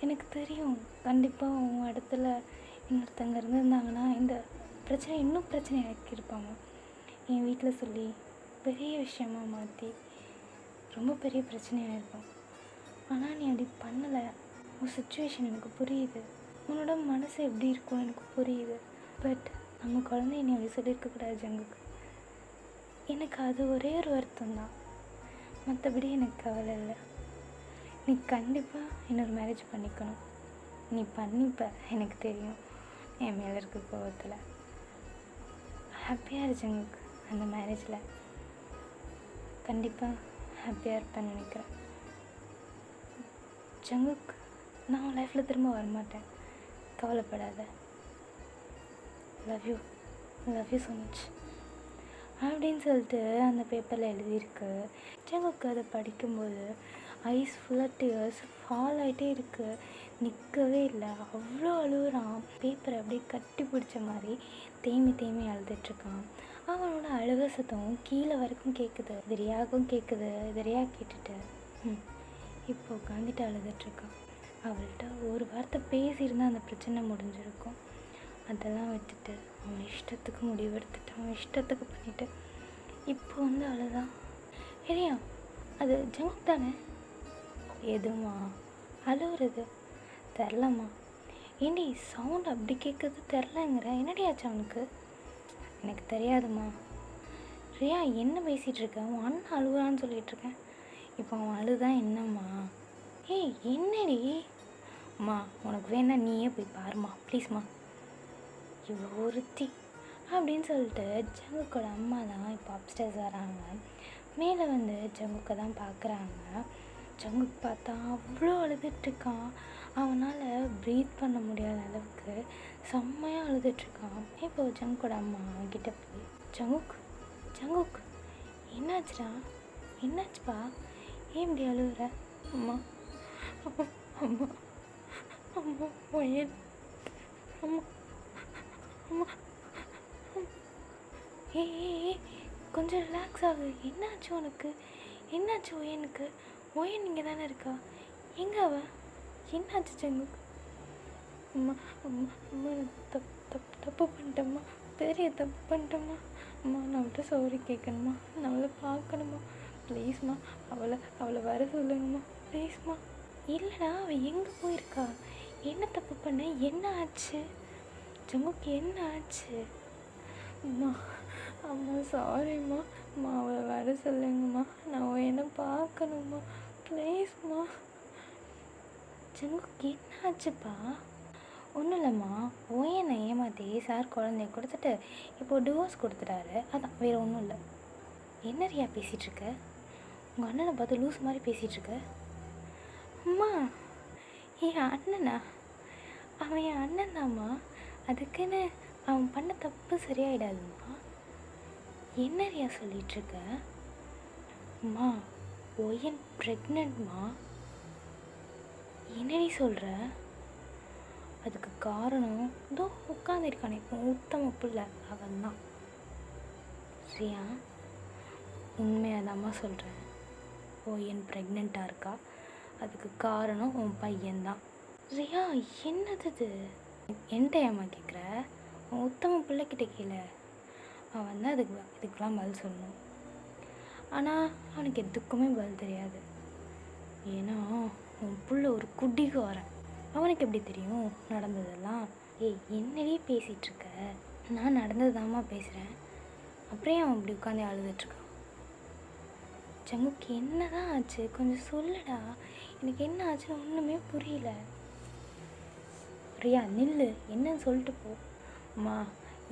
எனக்கு தெரியும் கண்டிப்பாக உன் இடத்துல இன்னொருத்தங்க இருந்திருந்தாங்கன்னா இந்த பிரச்சனை இன்னும் பிரச்சனை ஆக்கியிருப்பாங்க. என் வீட்டில் சொல்லி பெரிய விஷயமாக மாற்றி ரொம்ப பெரிய பிரச்சனையாக இருக்கும். ஆனால் நீ அப்படி பண்ணலை. உன் சுச்சுவேஷன் எனக்கு புரியுது, உன்னோட மனசு எப்படி இருக்கும்னு எனக்கு புரியுது. பட் நம்ம குழந்தைய நீ அப்படி சொல்லியிருக்கக்கூடாது ஜங்குக்கு. எனக்கு அது ஒரே ஒரு வருத்தம் தான், மற்றபடி எனக்கு கவலை இல்லை. நீ கண்டிப்பாக இன்னொரு மேரேஜ் பண்ணிக்கணும். நீ பண்ணிப்ப, எனக்கு தெரியும் என் மேலே இருக்க கோவத்தில். ஹாப்பியாக இரு ஜங்குக்கு. அந்த மேரேஜில் கண்டிப்பாக ஹாப்பியாக இருப்பேன்னு நினைக்கிறேன். ஜங்குக், நான் உன் லைஃப்பில் திரும்ப வரமாட்டேன், கவலைப்படாத. லவ் யூ ஸோ மச் அப்படின்னு சொல்லிட்டு அந்த பேப்பரில் எழுதியிருக்கு. ஜங்குக்கு அதை படிக்கும்போது ஐஸ் ஃபுல்லாக டியர்ஸ் ஃபால் ஆகிட்டே இருக்குது, நிற்கவே இல்லை. அவ்வளோ அழுகுறான். பேப்பரை அப்படியே கட்டி பிடிச்ச மாதிரி தேம்பி அழுதுட்ருக்கான். அவனோட அழுக சத்தம் கீழே வரைக்கும் கேட்குது. இது ரியாவுக்கும் கேட்குது. இது ரியா கேட்டுட்டு இப்போ உட்காந்துட்டு அழுதுட்ருக்கான். அவள்கிட்ட ஒரு வார்த்தை பேசியிருந்தால் அந்த பிரச்சனை முடிஞ்சிருக்கும். அதெல்லாம் விட்டுட்டு அவன் இஷ்டத்துக்கு முடிவெடுத்துட்டு அவன் இஷ்டத்துக்கு பண்ணிவிட்டு இப்போ வந்து அழுதான். ரியா, அது ஜங்குக் தானே? எதுமா அழுவுறது? தெரிலம்மா. ஏண்டி சவுண்ட் அப்படி கேட்குறது தெரிலங்கிற? என்னடி ஆச்சு அவனுக்கு? எனக்கு தெரியாதுமா. ரியா, என்ன பேசிகிட்ருக்க? உன் அண்ணன் அழுகுறான்னு சொல்லிகிட்ருக்கேன். இப்போ அவன் அழுதான் என்னம்மா? ஏய் என்னடி அம்மா, உனக்கு வேணா நீயே போய் பாருமா ப்ளீஸ்மா. இவ்வளோ ஒருத்தி அப்படின்னு சொல்லிட்டு ஜங்குக்கோட அம்மா தான் இப்போ அப்ஸ்டேர்ஸ் வராங்க. மேலே வந்து ஜங்குக்கை தான் பார்க்குறாங்க. ஜங்குக்கு பார்த்தா அவ்வளோ அழுதுட்ருக்கான். அவனால் ப்ரீத் பண்ண முடியாத அளவுக்கு செம்மையாக அழுதுட்ருக்கான். இப்போ ஜங்குக்கோட அம்மா கிட்ட போய் ஜங்குக் என்னாச்சுடா? என்னாச்சுப்பா? ஏன் இப்படி அழுகுற? அம்மா அம்மா அம்மா அம்மா ஒயன் அம்மா அம்மா. ஏ கொஞ்சம் ரிலாக்ஸ் ஆகு. என்னாச்சு உனக்கு? என்னாச்சு ஒயனுக்கு? ஒயன் இங்கே தானே இருக்கா? எங்கே அவ? என்னாச்சு ஜங்குக்? அம்மா அம்மா அம்மா, நான் தப்பு பண்ணிட்டேம்மா. பெரிய தப்பு பண்ணிட்டேம்மா. அம்மா, நான் அவள்கிட்ட சாரி கேட்கணுமா? நான் அவளை பார்க்கணுமா? ப்ளீஸ்மா, அவளை வர சொல்லுங்கம்மா ப்ளீஸ்மா. இல்லைடா, அவள் எங்கே போயிருக்கா? என்ன தப்பு பண்ண? என்ன ஆச்சு ஜங்குக்கு? என்ன ஆச்சு? அம்மா அம்மா சாரிம்மா. அம்மா, அவளை வர சொல்லுங்கம்மா. நான் என்ன பார்க்கணும்மா ப்ளீஸ்மா. ஜங்குக்கு என்ன ஆச்சுப்பா? ஒன்றும் இல்லைம்மா, ஓயனை ஏமாற்றி சார் குழந்தைய கொடுத்துட்டு இப்போது டிவோர்ஸ் கொடுத்துட்டாரு. அதான், வேறு ஒன்றும் இல்லை. என்ன ரியா பேசிகிட்ருக்க? உங்கள் அண்ணனை பார்த்து லூஸ் மாதிரி பேசிகிட்ருக்க. அம்மா, என் அண்ணனா? அவன் என் அண்ணன் தாம்மா. அதுக்குன்னு அவன் பண்ண தப்பு சரியாயிடாதும்மா. என்ன ரியா சொல்லிகிட்ருக்க? அம்மா, ஒயன் ப்ரெக்னென்ட்மா. என்னடி சொல்கிற? அதுக்கு காரணம் இதோ உட்காந்துருக்கானே உத்தம பிள்ளை, அவன் தான். ரியா, உண்மையாதாம்மா சொல்கிறேன். ஒயன் ப்ரெக்னெண்ட்டாக இருக்கா. அதுக்கு காரணம் உன் பையன்தான். ரியா, என்னது இது? என்கிட்ட ஏமா கேட்குற? உன் உத்தம பிள்ளைக்கிட்ட கேளு. அவன் தான் இதுக்கெலாம் பதில் சொல்லணும். ஆனால் அவனுக்கு எதுக்குமே பதில் தெரியாது. ஏன்னா உன் புள்ள ஒரு குடிகாரன். அவனுக்கு எப்படி தெரியும் நடந்ததெல்லாம்? ஏய், என்னடி பேசிகிட்ருக்க? நான் நடந்ததுதாம்மா பேசுகிறேன். அப்புறம் அவன் அப்படி உட்காந்து அழுதுட்ருக்கான். ஜங்குக்கு என்ன தான் ஆச்சு? கொஞ்சம் சொல்லுடா. எனக்கு என்ன ஆச்சுன்னு ஒன்றுமே புரியல. ரியா, நில்லு. என்னன்னு சொல்லிட்டு போ. அம்மா,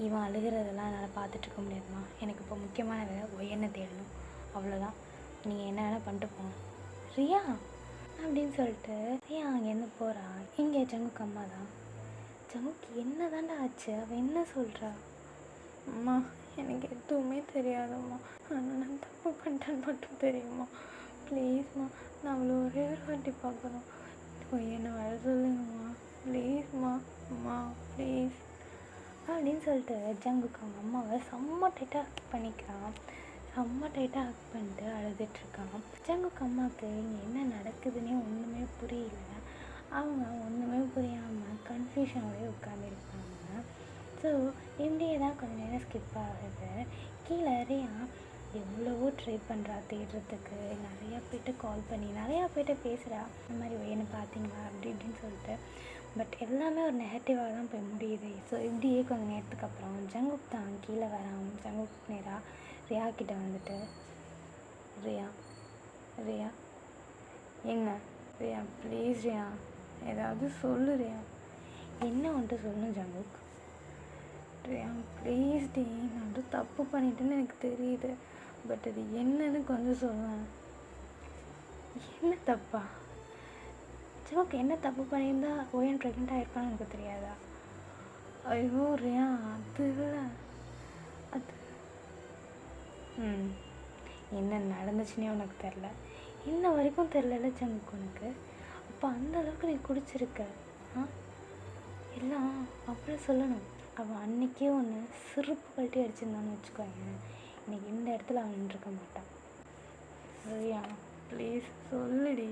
இவன் அழுகிறதெல்லாம் என்னால் பார்த்துட்ருக்க முடியாதும்மா. எனக்கு இப்போ முக்கியமான வேலை ஒயனை தேடணும், அவ்வளோதான். நீங்கள் என்ன வேணால் பண்ணிட்டு போங்க. ரியா அப்படின்னு சொல்லிட்டு ரியா அங்கேருந்து போகிறா. இங்கே ஜங்குக்கு அம்மா தான். ஜங்குக்கு என்ன தாண்டா ஆச்சு? அவள் என்ன சொல்கிறா? அம்மா, எனக்கு எதுவுமே தெரியாதம்மா. ஆனால் நான் தப்பு பண்ணிட்டேன்னு மட்டும் தெரியுமா? ப்ளீஸ்மா, நான் அவ்வளோ ஒரே ஒரு வாட்டி பார்க்கணும். என்னை வர சொல்லுங்கம்மா ப்ளீஸ்மா. அம்மா ப்ளீஸ் அப்படின்னு சொல்லிட்டு ஜங்குக்கு அவங்க அம்மாவை செம்ம டைட்டாக ஹக் பண்ணிக்கிறான். செம்ம டைட்டாக ஹக் பண்ணிட்டு அழுதுட்ருக்கான். ஜங்குக்கு அம்மாவுக்கு இங்கே என்ன நடக்குதுன்னே ஒன்றுமே புரியல. அவங்க ஒன்றுமே புரியாமல் கன்ஃபியூஷனோடய உட்காந்துருக்காங்க. ஸோ இப்படியே தான் கொஞ்சம் நேரம் ஸ்கிப் ஆகுது. கீழே ரியா எவ்வளவோ ட்ரை பண்ணுறா தேடுறதுக்கு. நிறையா பேர்கிட்ட கால் பண்ணி நிறையா பேர்கிட்ட பேசுகிறா. இந்த மாதிரி என்ன பார்த்தீங்களா அப்படி இப்படின்னு சொல்லிட்டு. பட் எல்லாமே ஒரு நெகட்டிவாக தான் போய் முடியுது. ஸோ இப்படியே கொஞ்சம் நேரத்துக்கு அப்புறம் ஜங்குக் தான் கீழே வரான். ஜங்குக் நேராக ரியா கிட்டே வந்துட்டு, ரியா ரியா என்ன ரியா ப்ளீஸ் ரியா ஏதாவது சொல்லு ரியா. என்ன வந்துட்டு சொல்லணும் ஜங்குக்? ரியா ப்ளீஸ் டி, நான் வந்து தப்பு பண்ணிட்டேன்னு எனக்கு தெரியுது. பட் அது என்னன்னு கொஞ்சம் சொல்லேன். என்ன தப்பா? ஜங்குக் என்ன தப்பு பண்ணியிருந்தா ஓயன் ப்ரெக்னெண்ட் ஆகிருப்பான்னு எனக்கு தெரியாதா? ஐயோ ரியா, அது இல்லை அது என்ன நடந்துச்சுன்னே உனக்கு தெரில. இன்ன வரைக்கும் தெரிலல ஜங்குக் உனக்கு. அப்போ அந்த அளவுக்கு நீ குடிச்சிருக்க. ஆ எல்லாம் அப்புறம் சொல்லணும். அவன் அன்னைக்கே ஒன்று சிறுப்பு கழட்டி அடிச்சிருந்தான்னு வச்சுக்கோங்க, இன்னைக்கு இந்த இடத்துல அவன் நின்றுருக்க மாட்டான். ரியா ப்ளீஸ் சொல்லுடி.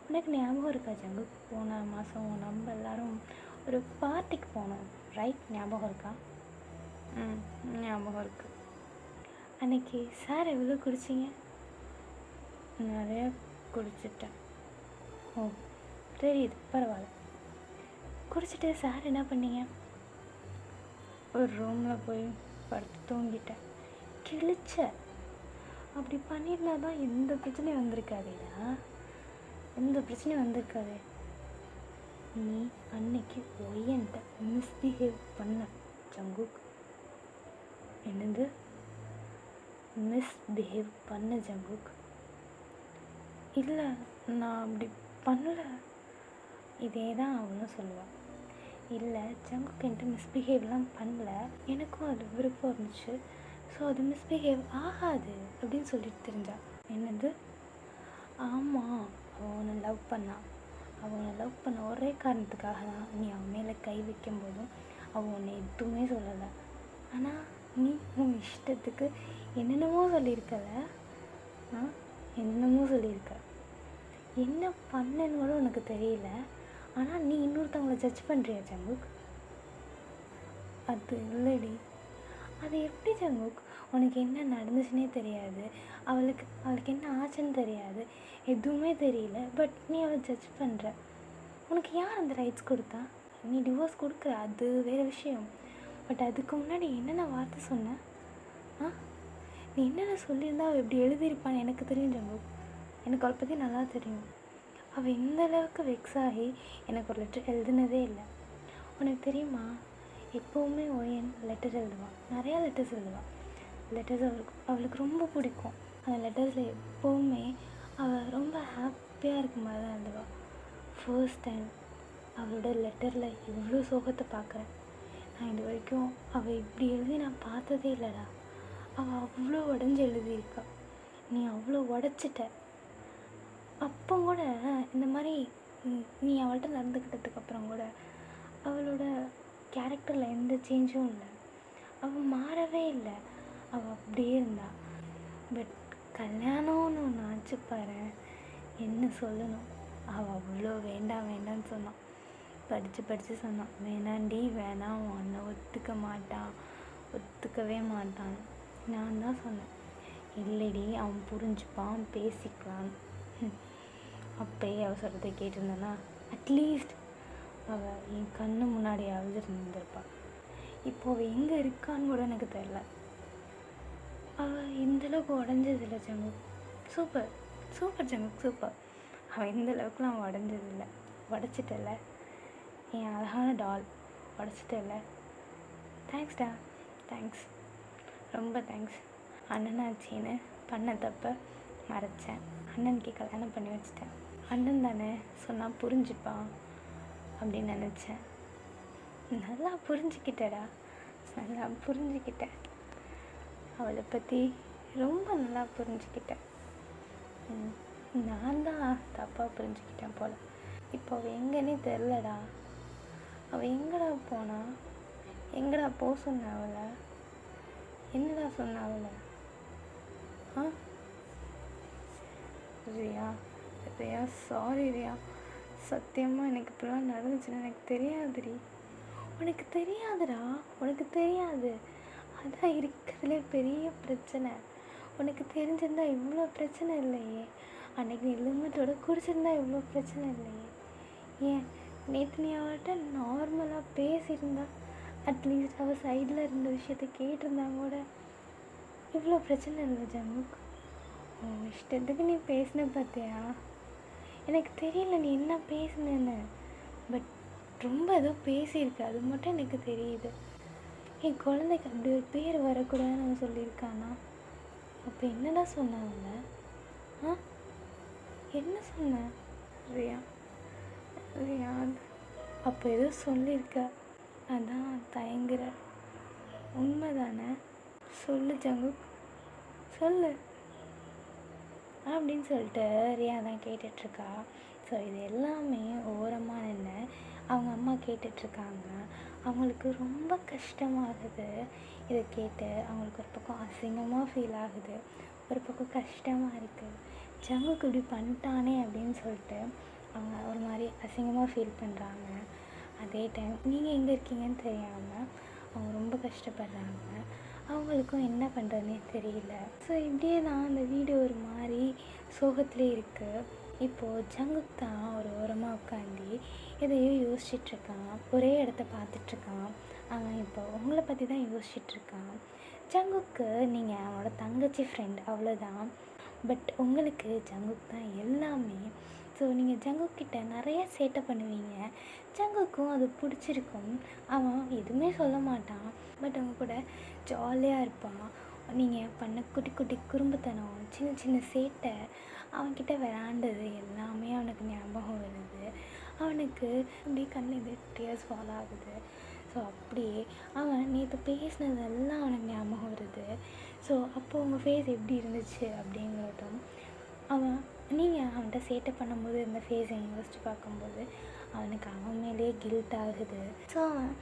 உனக்கு ஞாபகம் இருக்கா ஜங்குக், போன மாதம் நம்ம எல்லாரும் ஒரு பார்ட்டிக்கு போனோம், ரைட்? ஞாபகம் இருக்கா? ஞாபகம் இருக்கு. அன்னைக்கு சார் எவ்வளோ குடிச்சிங்க? நிறைய குடிச்சிட்டேன். ஓ தெரியுது, பரவாயில்ல. குடிச்சிட்டு சார் என்ன பண்ணீங்க? ஒரு ரூமில் போய் படுத்து தூங்கிட்டேன். கிழிச்ச. அப்படி பண்ணியிருந்தா தான் எந்த பிரச்சனையும் வந்திருக்காதேடா, எந்த பிரச்சனையும் வந்திருக்காதே. நீ அன்னைக்கு ஒய்யன்ட்ட மிஸ்பிஹேவ் பண்ண ஜங்குக். என்னது? மிஸ்பிஹேவ் பண்ண ஜங்குக். இல்லை, நான் அப்படி பண்ணல. இதே தான் அவனும் சொல்லுவாள். இல்லை ஜங்குக் என்கிட்ட மிஸ்பிஹேவ்லாம் பண்ணல, எனக்கும் அது விருப்பம் இருந்துச்சு, ஸோ அது மிஸ்பிஹேவ் ஆகாது அப்படின்னு சொல்லிட்டு தெரிஞ்சா. என்னது? ஆமாம், அவன் உன்னை லவ் பண்ணான். அவனை லவ் பண்ண ஒரே காரணத்துக்காக தான் நீ அவன் மேலே கை வைக்கும் போதும் அவன் உன்னை எதுவுமே சொல்லலை. ஆனால் நீ உன் இஷ்டத்துக்கு என்னென்னமோ சொல்லியிருக்கல. என்னமோ சொல்லியிருக்க. என்ன பண்ணேன்னு கூட உனக்கு தெரியல, ஆனால் நீ இன்னொருத்தவங்கள ஜட்ஜ் பண்ணுறியா ஜங்குக்? அது இல்லைடி. அது எப்படி ஜங்குக்? உனக்கு என்ன நடந்துச்சுன்னே தெரியாது, அவளுக்கு என்ன ஆச்சுன்னு தெரியாது, எதுவுமே தெரியல, பட் நீ அவளை ஜட்ஜ் பண்ணுற. உனக்கு யார் அந்த ரைட்ஸ் கொடுத்தா? நீ டிவோர்ஸ் கொடுக்குற, அது வேறு விஷயம். பட் அதுக்கு முன்னாடி என்னென்ன வார்த்தை சொன்ன? நீ என்னென்ன சொல்லியிருந்தா அவள் எப்படி எழுதியிருப்பான்னு எனக்கு தெரியும் ஜங்குக். எனக்கு அவளை பற்றி நல்லா தெரியும். அவள் இந்த அளவுக்கு வெக்ஸ் ஆகி எனக்கு ஒரு லெட்டர் எழுதுனதே இல்லை. உனக்கு தெரியுமா, எப்போவுமே ஒயன் லெட்டர் எழுதுவான், நிறையா லெட்டர்ஸ் எழுதுவான். லெட்டர்ஸ் அவளுக்கு ரொம்ப பிடிக்கும். அந்த லெட்டர்ஸில் எப்போவுமே அவள் ரொம்ப ஹாப்பியாக இருக்கும் மாதிரி தான் எழுதுவாள். ஃபர்ஸ்ட் டைம் அவளோட லெட்டரில் இவ்வளோ சோகத்தை பார்க்குறேன். நான் இது வரைக்கும் அவள் இப்படி எழுதி நான் பார்த்ததே இல்லைடா. அவள் அவ்வளோ உடஞ்சி எழுதியிருக்கா. நீ அவ்வளோ உடச்சிட்ட. அப்போ கூட இந்த மாதிரி நீ அவள்கிட்ட நடந்துக்கிட்டதுக்கப்புறம் கூட அவளோட கேரக்டரில் எந்த சேஞ்சும் இல்லை. அவள் மாறவே இல்லை, அவள் அப்படியே இருந்தா. பட் கல்யாணம்னு ஒன்று ஆச்சு பாரு, என்ன சொல்லணும். அவள் அவ்வளோ வேண்டாம் வேண்டான்னு சொன்னான். படித்து சொன்னான், வேணாண்டி வேணாம், உன்னை ஒத்துக்கவே மாட்டான். நான் தான் சொன்னேன், இல்லைடி அவன் புரிஞ்சுப்பான், பேசிக்கலாம். அப்பயே அவள் சொல்கிறத கேட்டிருந்தேன்னா அட்லீஸ்ட் அவள் என் கண்ணு முன்னாடியாவது இருந்திருப்பாள். இப்போ அவள் எங்கே இருக்கான்னு கூட எனக்கு தெரில. அவள் இந்தளவுக்கு உடஞ்சதில்லை ஜங்குக். Super Jungkook, super. அவள் இந்தளவுக்குலாம் அவள் உடஞ்சதில்லை. உடச்சிட்டல என் அழகான டால், உடச்சிட்டல. தேங்க்ஸ்டா, தேங்க்ஸ், ரொம்ப தேங்க்ஸ். அண்ணனாச்சின்னு பண்ண தப்ப மறைச்சேன், அண்ணனுக்கு கல்யாணம் பண்ணி வச்சிட்டேன். அண்ணன் தானே சொன்னால் புரிஞ்சுப்பான் அப்படின்னு நினச்சேன். நல்லா புரிஞ்சுக்கிட்டடா, நல்லா புரிஞ்சுக்கிட்டேன். அவளை பற்றி ரொம்ப நல்லா புரிஞ்சுக்கிட்டேன். நான் தான் தப்பாக புரிஞ்சுக்கிட்டேன் போல். இப்போ அவள் எங்கன்னே தெரிலடா. அவள் எங்கடா போனா? எங்கடா போக சொன்ன அவளை? என்னடா சொன்ன அவளை? ரியா சாரி ரியா, சத்தியமாக எனக்கு இப்படிலாம் நடந்துச்சுன்னு எனக்கு தெரியாதுடி. உனக்கு தெரியாதுடா, உனக்கு தெரியாது. அதான் இருக்கிறதுலே பெரிய பிரச்சனை. உனக்கு தெரிஞ்சிருந்தா இவ்வளோ பிரச்சனை இல்லையே. அன்றைக்கி நீ லிமிட்டோட குடிச்சிருந்தா இவ்வளோ பிரச்சனை இல்லையே. ஏன் நேற்று நீ அவள்கிட்ட நார்மலாக பேசியிருந்தா, அட்லீஸ்ட் அவள் சைடில் இருந்த விஷயத்த கேட்டிருந்தாங்க கூட இவ்வளோ பிரச்சனை இல்லை ஜங்குக். உன் இஷ்டத்துக்கு நீ பேசின பார்த்தியா? எனக்கு தெரியல நீ என்ன பேசுனேன்னு, பட் ரொம்ப ஏதோ பேசியிருக்க, அது மட்டும் எனக்கு தெரியுது. என் குழந்தைக்கு அப்படி ஒரு பேர் வரக்கூடாதுன்னு அவன் சொல்லியிருக்கானா? அப்போ என்னடா சொன்னாங்க? என்ன சொன்ன ரியா? அப்போ ஏதோ சொல்லியிருக்க, அதான் தயங்குற. உண்மை தானே? சொல்லு ஜங்குக், சொல்லு. அப்படின்னு சொல்லிட்டு ரியா தான் கேட்டுட்ருக்கா. ஸோ இது எல்லாமே ஓரமாக நின்று அவங்க அம்மா கேட்டுட்ருக்காங்க. அவங்களுக்கு ரொம்ப கஷ்டமாகுது இதை கேட்டு. அவங்களுக்கு ஒரு பக்கம் அசிங்கமாக ஃபீல் ஆகுது, ஒரு பக்கம் கஷ்டமாக இருக்குது. ஜங்குக்கு இப்படி பண்ணிட்டானே அப்படின்னு சொல்லிட்டு அவங்க ஒரு மாதிரி அசிங்கமாக ஃபீல் பண்ணுறாங்க. அதே டைம் நீங்கள் எங்கே இருக்கீங்கன்னு தெரியாமல் அவங்க ரொம்ப கஷ்டப்படுறாங்க. அவங்களுக்கும் என்ன பண்ணுறதுனே தெரியல. ஸோ இப்படியே தான் அந்த வீடியோ ஒரு மாதிரி சோகத்திலே இருக்குது. இப்போது ஜங்குக் தான் ஒரு ஓரமாக உட்காந்து எதையோ யோசிச்சிட்ருக்கான். ஒரே இடத்த பார்த்துட்ருக்கான். அவன் இப்போ உங்களை பற்றி தான் யோசிச்சிட்ருக்கான். ஜங்குக்கு நீங்கள் அவனோட தங்கச்சி ஃப்ரெண்ட், அவ்வளோதான். பட் உங்களுக்கு ஜங்குக் தான் எல்லாமே. ஸோ நீங்கள் ஜங்குக்கிட்ட நிறைய சேட்டை பண்ணுவீங்க. ஜங்குக்கும் அது பிடிச்சிருக்கும். அவன் எதுவுமே சொல்ல மாட்டான், பட் அவங்க கூட ஜாலியாக இருப்பான். நீங்கள் பண்ண குட்டி குட்டி குறும்புத்தனம், சின்ன சின்ன சேட்டை, அவன்கிட்ட விளாண்டது எல்லாமே அவனுக்கு ஞாபகம் வருது. அவனுக்கு அப்படியே கண்ணில் டீயர்ஸ் ஃபால் ஆகுது. ஸோ அப்படியே அவன் நேற்று பேசினதெல்லாம் அவனுக்கு ஞாபகம் வருது. ஸோ அப்போது உங்கள் ஃபேஸ் எப்படி இருந்துச்சு அப்படிங்கிறதும், அவன் நீங்கள் அவன்கிட்ட சேட்டை பண்ணும்போது இந்த ஃபேஸை யோசித்து பார்க்கும்போது அவனுக்கு அவன் மேலே கில்ட் ஆகுது. ஸோ அவன்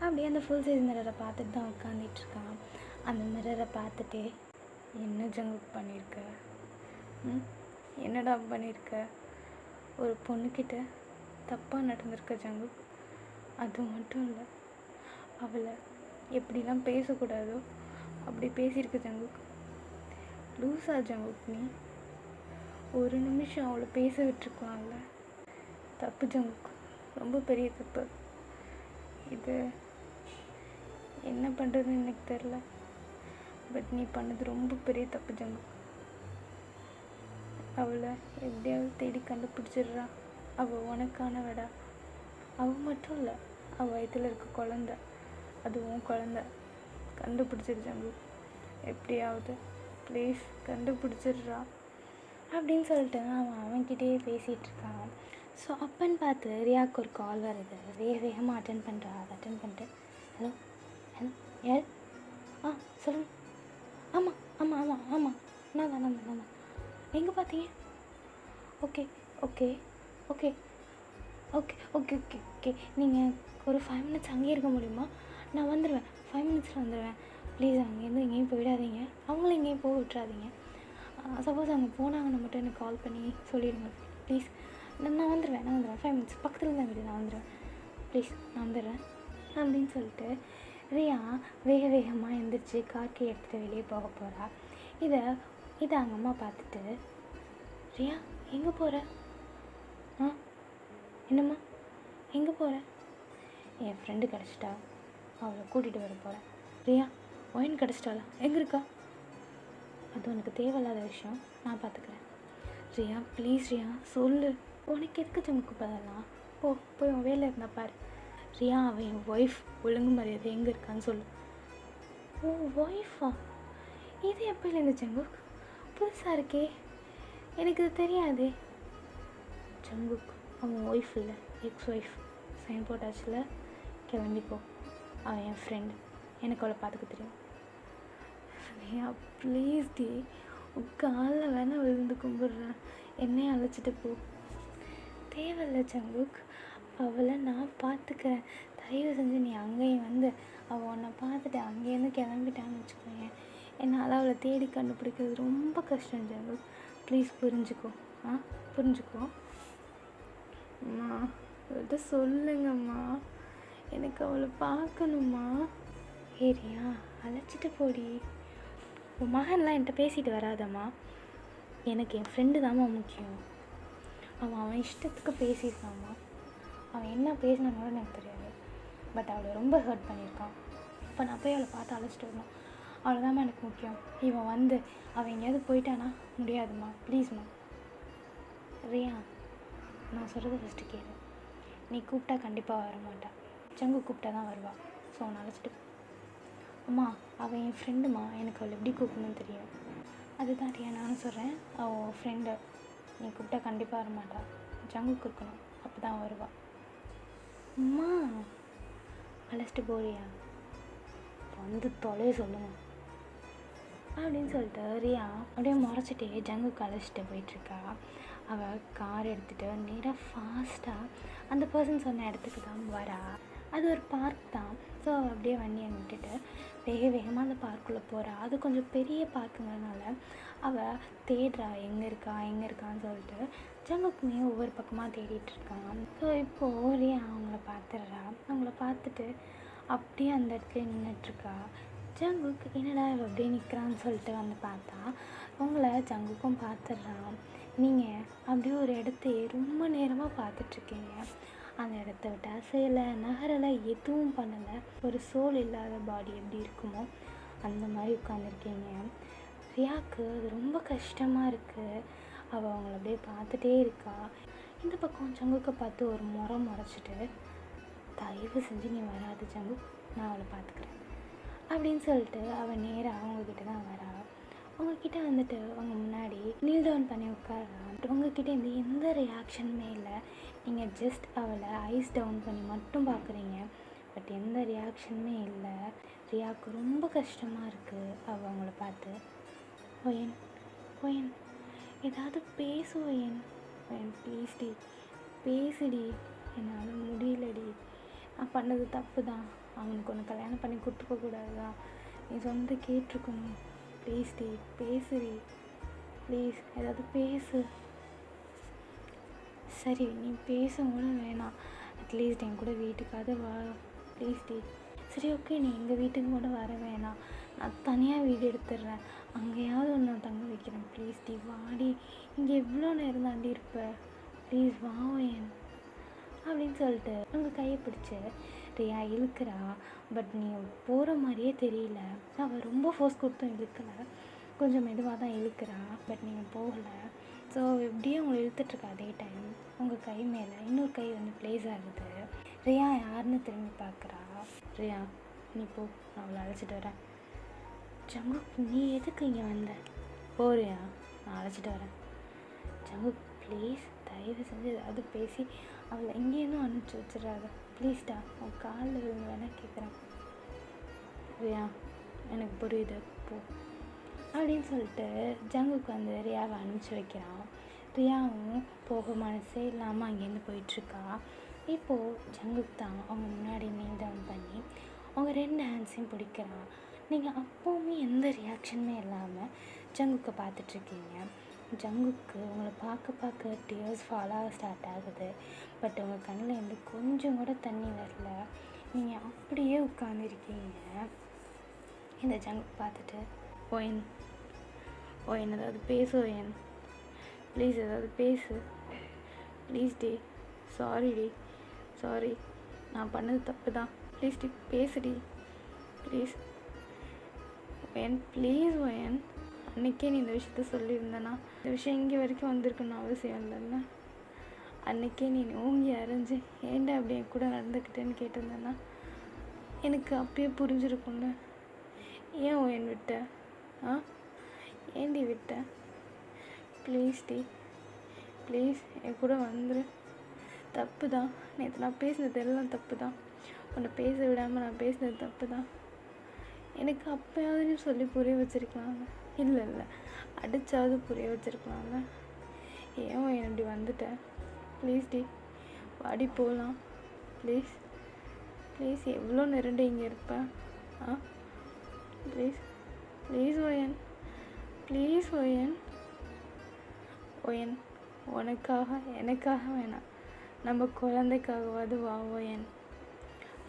அப்படியே அந்த ஃபுல் சைஸ் மிரரை பார்த்துட்டு தான் உட்காந்துட்ருக்கான். அந்த மிரரை பார்த்துட்டு, என்ன ஜங்குக் பண்ணியிருக்க, என்னடா பண்ணியிருக்க, ஒரு பொண்ணுக்கிட்ட தப்பாக நடந்திருக்க ஜங்குக். அது மட்டும் இல்லை, அவளை எப்படிலாம் பேசக்கூடாதோ அப்படி பேசியிருக்க ஜங்குக். லூஸா ஜங்குக் நீ? ஒரு நிமிஷம் அவளை பேச விட்டுருக்கலாம்ல. தப்பு ஜங்குக், ரொம்ப பெரிய தப்பு. இது என்ன பண்ணுறதுன்னு எனக்கு தெரில, பட் நீ பண்ணது ரொம்ப பெரிய தப்பு ஜங்குக். அவளை எப்படியாவது தேடி கண்டுபிடிச்சிடுறா. அவள் உனக்கானவடா. அவள் மட்டும் இல்லை, அவள் வயிற்றில் இருக்க குழந்த, அது உன் குழந்த. கண்டுபிடிச்சிரு ஜங்குக், எப்படியாவது ப்ளீஸ் கண்டுபிடிச்சிடுறா அப்படின்னு சொல்லிட்டு அவன்கிட்டயே பேசிகிட்ருக்கான். ஸோ அப்பன்னு பார்த்து ரியாவுக்கு ஒரு கால் வருது. வேகமாக அட்டன் பண்ணுறா. அதை அட்டன் பண்ணிட்டு, ஹலோ ஹலோ யார்? சொல்லுங்கள். ஆமாம் ஆமாம் ஆமாம் ஆமாம் நான் தான். எங்கே பார்த்தீங்க? Okay okay okay okay okay okay okay நீங்கள் ஒரு 5 minutes அங்கேயே இருக்க முடியுமா? நான் வந்துடுவேன், 5 minutesல வந்துடுவேன். ப்ளீஸ் அங்கேருந்து எங்கேயும் போயிடாதீங்க, அவங்களும் எங்கேயும் போக விட்டுறாதீங்க. சப்போஸ் அவங்க போனாங்கன்னு மட்டும் எனக்கு கால் பண்ணி சொல்லிடுங்க ப்ளீஸ். நான் வந்துடுவேன் 5 minutes, பக்கத்தில் தான் வீடு, நான் வந்துடுவேன் ப்ளீஸ், நான் வந்துடுறேன் அப்படின்னு சொல்லிட்டு ரியா வேகமாக எழுந்திரிச்சு கார் கீ எடுத்துகிட்டு வெளியே போக போகிறா. இதை அவங்க அம்மா பார்த்துட்டு, ரியா எங்கே போகிற? என்னம்மா எங்கே போகிற? என் ஃப்ரெண்டு கிடச்சிட்டா, அவளை கூட்டிகிட்டு வர போகிறேன். ரியா ஒயின் கிடச்சிட்டாளா? எங்கே இருக்கா? அது உனக்கு தேவையில்லாத விஷயம், நான் பார்த்துக்கிறேன். ரியா ப்ளீஸ் ரியா சொல்லு, உனக்கு எதுக்கு ஜமுக்கு பதிலாம்? போய் உன் வேலை இருந்தால் பாரு. ரியா அவன் என் ஒய்ஃப், ஒழுங்கு மரியாதை எங்கே இருக்கான்னு சொல்லு. ஓ ஒய்ஃபா? இது எப்போலேருந்து ஜங்குக்? புதுசாக இருக்கே, எனக்கு இது தெரியாதே. ஜங்குக் அவன் ஒய்ஃப் இல்லை, எக்ஸ் ஒய்ஃப். சைன் போட்டாச்சுல, கிளம்பிப்போ. அவன் என் ஃப்ரெண்டு, எனக்கு அவளை பார்த்துக்க தெரியும். ரியா ப்ளீஸ் டி, காலில் வேணால் விழுந்து கும்பிட்றேன், என்னையும் அழைச்சிட்டு போ. தேவையில்ல ஜங்குக், அவளை நான் பார்த்துக்கிறேன். தயவு செஞ்சு நீ அங்கேயும் வந்து அவள் உன்னை பார்த்துட்டு அங்கேருந்து கிளம்பிட்டான்னு வச்சுக்கோங்க. என்னால் அவளை தேடி கண்டுபிடிக்கிறது ரொம்ப கஷ்டம் ஜங்குக். ப்ளீஸ் புரிஞ்சுக்கோ, புரிஞ்சுக்கோ. அம்மா அவள்கிட்ட சொல்லுங்கம்மா, எனக்கு அவளை பார்க்கணும்மா. ஏரியா அழைச்சிட்டு போடி. உன் மகன்லாம் என்கிட்ட பேசிட்டு வராதம்மா. எனக்கு என் ஃப்ரெண்டு தாம்மா முக்கியம். அவன் இஷ்டத்துக்கு பேசியிருக்காம்மா. அவன் என்ன பேசினானோட எனக்கு தெரியாது, பட் அவளை ரொம்ப ஹர்ட் பண்ணியிருக்கான். இப்போ நான் போய் அவளை பார்த்து அழைச்சிட்டு வரணும், அவ்வளோதாம்மா எனக்கு முக்கியம். இவன் வந்து அவன் எங்கேயாவது போயிட்டானா முடியாதும்மா, ப்ளீஸ்மா. ரியா நான் சொல்கிறது ஃபஸ்ட்டு கேளு. நீ கூப்பிட்டா கண்டிப்பாக வர மாட்டா, ஜங்கு கூப்பிட்டா தான் வருவாள். ஸோ அவனை அழைச்சிட்டு அம்மா, அவள் என் ஃப்ரெண்டுமா, எனக்கு அவளை எப்படி கூப்பிடணும்னு தெரியும். அதுதான் ரியா நானும் சொல்கிறேன், அவள் ஃப்ரெண்டு. நீ கூப்பிட்டா கண்டிப்பாக வர மாட்டா, ஜங்குக்கு இருக்கணும், அப்போ தான் வருவாள். அம்மா அழைச்சிட்டு போறியா? வந்து தொலைய சொல்லுங்க. அப்படின்னு சொல்லிட்டு ரியா அப்படியே முறைச்சிட்டே ஜங்குக்கு அழைச்சிட்டு போயிட்டுருக்கா. அவள் கார் எடுத்துகிட்டு நேராக ஃபாஸ்ட்டாக அந்த பர்சன் சொன்ன இடத்துக்கு தான் வரா. அது ஒரு பார்க் தான். ஸோ அவள் அப்படியே வண்டியை விட்டுட்டு வேக வேகமாக அந்த பார்க்குள்ளே போகிறா. அது கொஞ்சம் பெரிய பார்க்குங்கிறதுனால அவள் தேடுறா, எங்கே இருக்கான்னு சொல்லிட்டு ஜங்குக்குமே ஒவ்வொரு பக்கமாக தேடிட்டுருக்கான். ஸோ இப்போது ரியா அவங்கள பார்த்துடுறா. அவங்கள பார்த்துட்டு அப்படியே அந்த இடத்துல நின்றுட்டுருக்கா. ஜங்குக் என்னடா இவ அப்படியே நிற்கிறான்னு சொல்லிட்டு வந்து பார்த்தா அவங்கள ஜங்குக்கும் பார்த்துடுறான். நீங்கள் அப்படியே ஒரு இடத்தையே ரொம்ப நேரமாக பார்த்துட்ருக்கீங்க. அந்த இடத்த விட்டு அசையலை, நகரலை, எதுவும் பண்ணலை. ஒரு சோல் இல்லாத பாடி எப்படி இருக்குமோ அந்த மாதிரி உட்காந்துருக்கீங்க. ரியாவுக்கு அது ரொம்ப கஷ்டமாக இருக்குது. அவள் அவங்கள அப்படியே பார்த்துட்டே இருக்கா. இந்த பக்கம் ஜங்குக்கை பார்த்து ஒரு முறைச்சிட்டு, தயவு செஞ்சு நீ வராது ஜங்கு, நான் அவளை பார்த்துக்கிறேன் அப்படின்னு சொல்லிட்டு அவள் நேராக அவங்கக்கிட்ட தான் வரா. உங்ககிட்ட வந்துட்டு அவங்க முன்னாடி நீல் டவுன் பண்ணி உட்கார்றான். உங்ககிட்ட இந்த எந்த ரியாக்ஷனுமே இல்லை. நீங்கள் ஜஸ்ட் அவளை ஐஸ் டவுன் பண்ணி மட்டும் பார்க்குறீங்க. பட் எந்த ரியாக்ஷனுமே இல்லை. ரியாவுக்கு ரொம்ப கஷ்டமாக இருக்குது அவள் அவங்கள பார்த்து. ஒயன் ஒயன் ஏதாவது பேசு ஒயன், ஒயன் ப்ளீஸ் டி பேசுடி, என்னால் முடியலடி, நான் பண்ணது தப்பு தான், அவனுக்கு ஒன்று கல்யாணம் பண்ணி கூப்பிட்டு போகக்கூடாது தான், நீ சொன்னதை கேட்டிருக்கணும், ப்ளீஸ் டி பேசுடி, ப்ளீஸ் ஏதாவது பேசு. சரி நீ பேச கூட வேணாம், அட்லீஸ்ட் என் கூட வீட்டுக்காவது வா ப்ளீஸ் டி. சரி ஓகே, நீ எங்கள் வீட்டுக்கு கூட வர வேணாம், நான் தனியாக வீடு எடுத்துடுறேன், அங்கேயாவது ஒன்று தங்க வைக்கிறேன், ப்ளீஸ் டி வாடி, இங்கே எவ்வளோ நேரம் தாண்டி இருப்ப, ப்ளீஸ் வா என் அப்படின்னு சொல்லிட்டு உங்கள் கையை பிடிச்சி ரியா இழுக்கிறா. பட் நீ போகிற மாதிரியே தெரியல. அவள் ரொம்ப ஃபோர்ஸ் கொடுத்தும் இழுக்கலை, கொஞ்சம் மெதுவாக தான் இழுக்கிறா. பட் நீங்கள் போகலை. ஸோ எப்படியும் உங்களை இழுத்துட்ருக்கா. அதே டைம் உங்கள் கை மேலே இன்னொரு கை வந்து ப்ளேஸ் ஆகுது. ரியா யாருன்னு திரும்பி பார்க்குறா. ரியா நீ போ, நான் அவளை அழைச்சிட்டு வரேன். ஜங்கு நீ எதுக்கு இங்கே வந்த? போ ரியா, நான் அழைச்சிட்டு வரேன். ஜங்கு ப்ளீஸ் தயவு செஞ்சு ஏதாவது பேசி அவளை எங்கேயும் அனுப்பிச்சி வச்சிடாத ப்ளீஸ்டா, உன் காலில் விழுந்து வேணால் கேட்குறேன். ரியா எனக்கு புரியுது போ அப்படின்னு சொல்லிட்டு ஜங்குக்கு வந்து ரியாவை அனுப்பிச்சி வைக்கிறான். ரியாவும் போக மனசே இல்லாமல் அங்கேருந்து போயிட்டுருக்கா. இப்போது ஜங்குக்கு தான் அவங்க முன்னாடி நீல் டவுன் பண்ணி அவங்க 2 ஹேண்ட்ஸையும் பிடிக்கிறான். நீங்கள் அப்போவுமே எந்த ரியாக்ஷனுமே இல்லாமல் ஜங்குக்கை பார்த்துட்ருக்கீங்க. ஜங்குக்கு உங்களை பார்க்க டியர்ஸ் ஃபால் ஆக ஸ்டார்ட் ஆகுது. பட் உங்கள் கண்ணில் இருந்து கொஞ்சம் கூட தண்ணி வரல. நீங்கள் அப்படியே உட்காந்துருக்கீங்க. இந்த ஜங்குக்கு பார்த்துட்டு ஒயன் ஒயன் ஏதாவது பேசு ஒயன், ப்ளீஸ் ஏதாவது பேசு, ப்ளீஸ் டி, சாரி டி, சாரி நான் பண்ணது தப்பு தான், ப்ளீஸ் டி பேசுடி ப்ளீஸ் ஒயன், ப்ளீஸ் ஒயன். அன்றைக்கே நீ இந்த விஷயத்த சொல்லியிருந்தேன்னா இந்த விஷயம் இங்கே வரைக்கும் வந்திருக்குன்னு அவசியம் இல்லைல்ல. அன்றைக்கே நீ ஓங்கி அரைஞ்சி ஏன்டா அப்படி என் கூட நடந்துக்கிட்டேன்னு கேட்டிருந்தேன்னா எனக்கு அப்பயே புரிஞ்சிருக்கும்ல. ஏன் ஒயன் விட்ட? ஏன்டி விட்ட? ப்ளீஸ் டி ப்ளீஸ் என் கூட வந்துரு. தப்பு தான், நேற்று நான் பேசினது எல்லாம் தப்பு தான், உன்னை பேச விடாமல் நான் பேசினது தப்பு தான். எனக்கு அப்போயாவது நீ சொல்லி புரிய வச்சுருக்கலாம்ல. இல்லை அடித்தாவது புரிய வச்சுருக்கலாம்ல. ஏன் என் இப்படி வந்துட்டேன்? ப்ளீஸ் டி வாடி போகலாம் ப்ளீஸ் ப்ளீஸ். எவ்வளோ நேரண்டி இங்கே இருப்பேன்? ப்ளீஸ் ப்ளீஸ் ஒயன், ப்ளீஸ் ஒயன். ஒயன் உனக்காக எனக்காக வேணாம், நம்ம குழந்தைக்காகவாது வா ஒயன்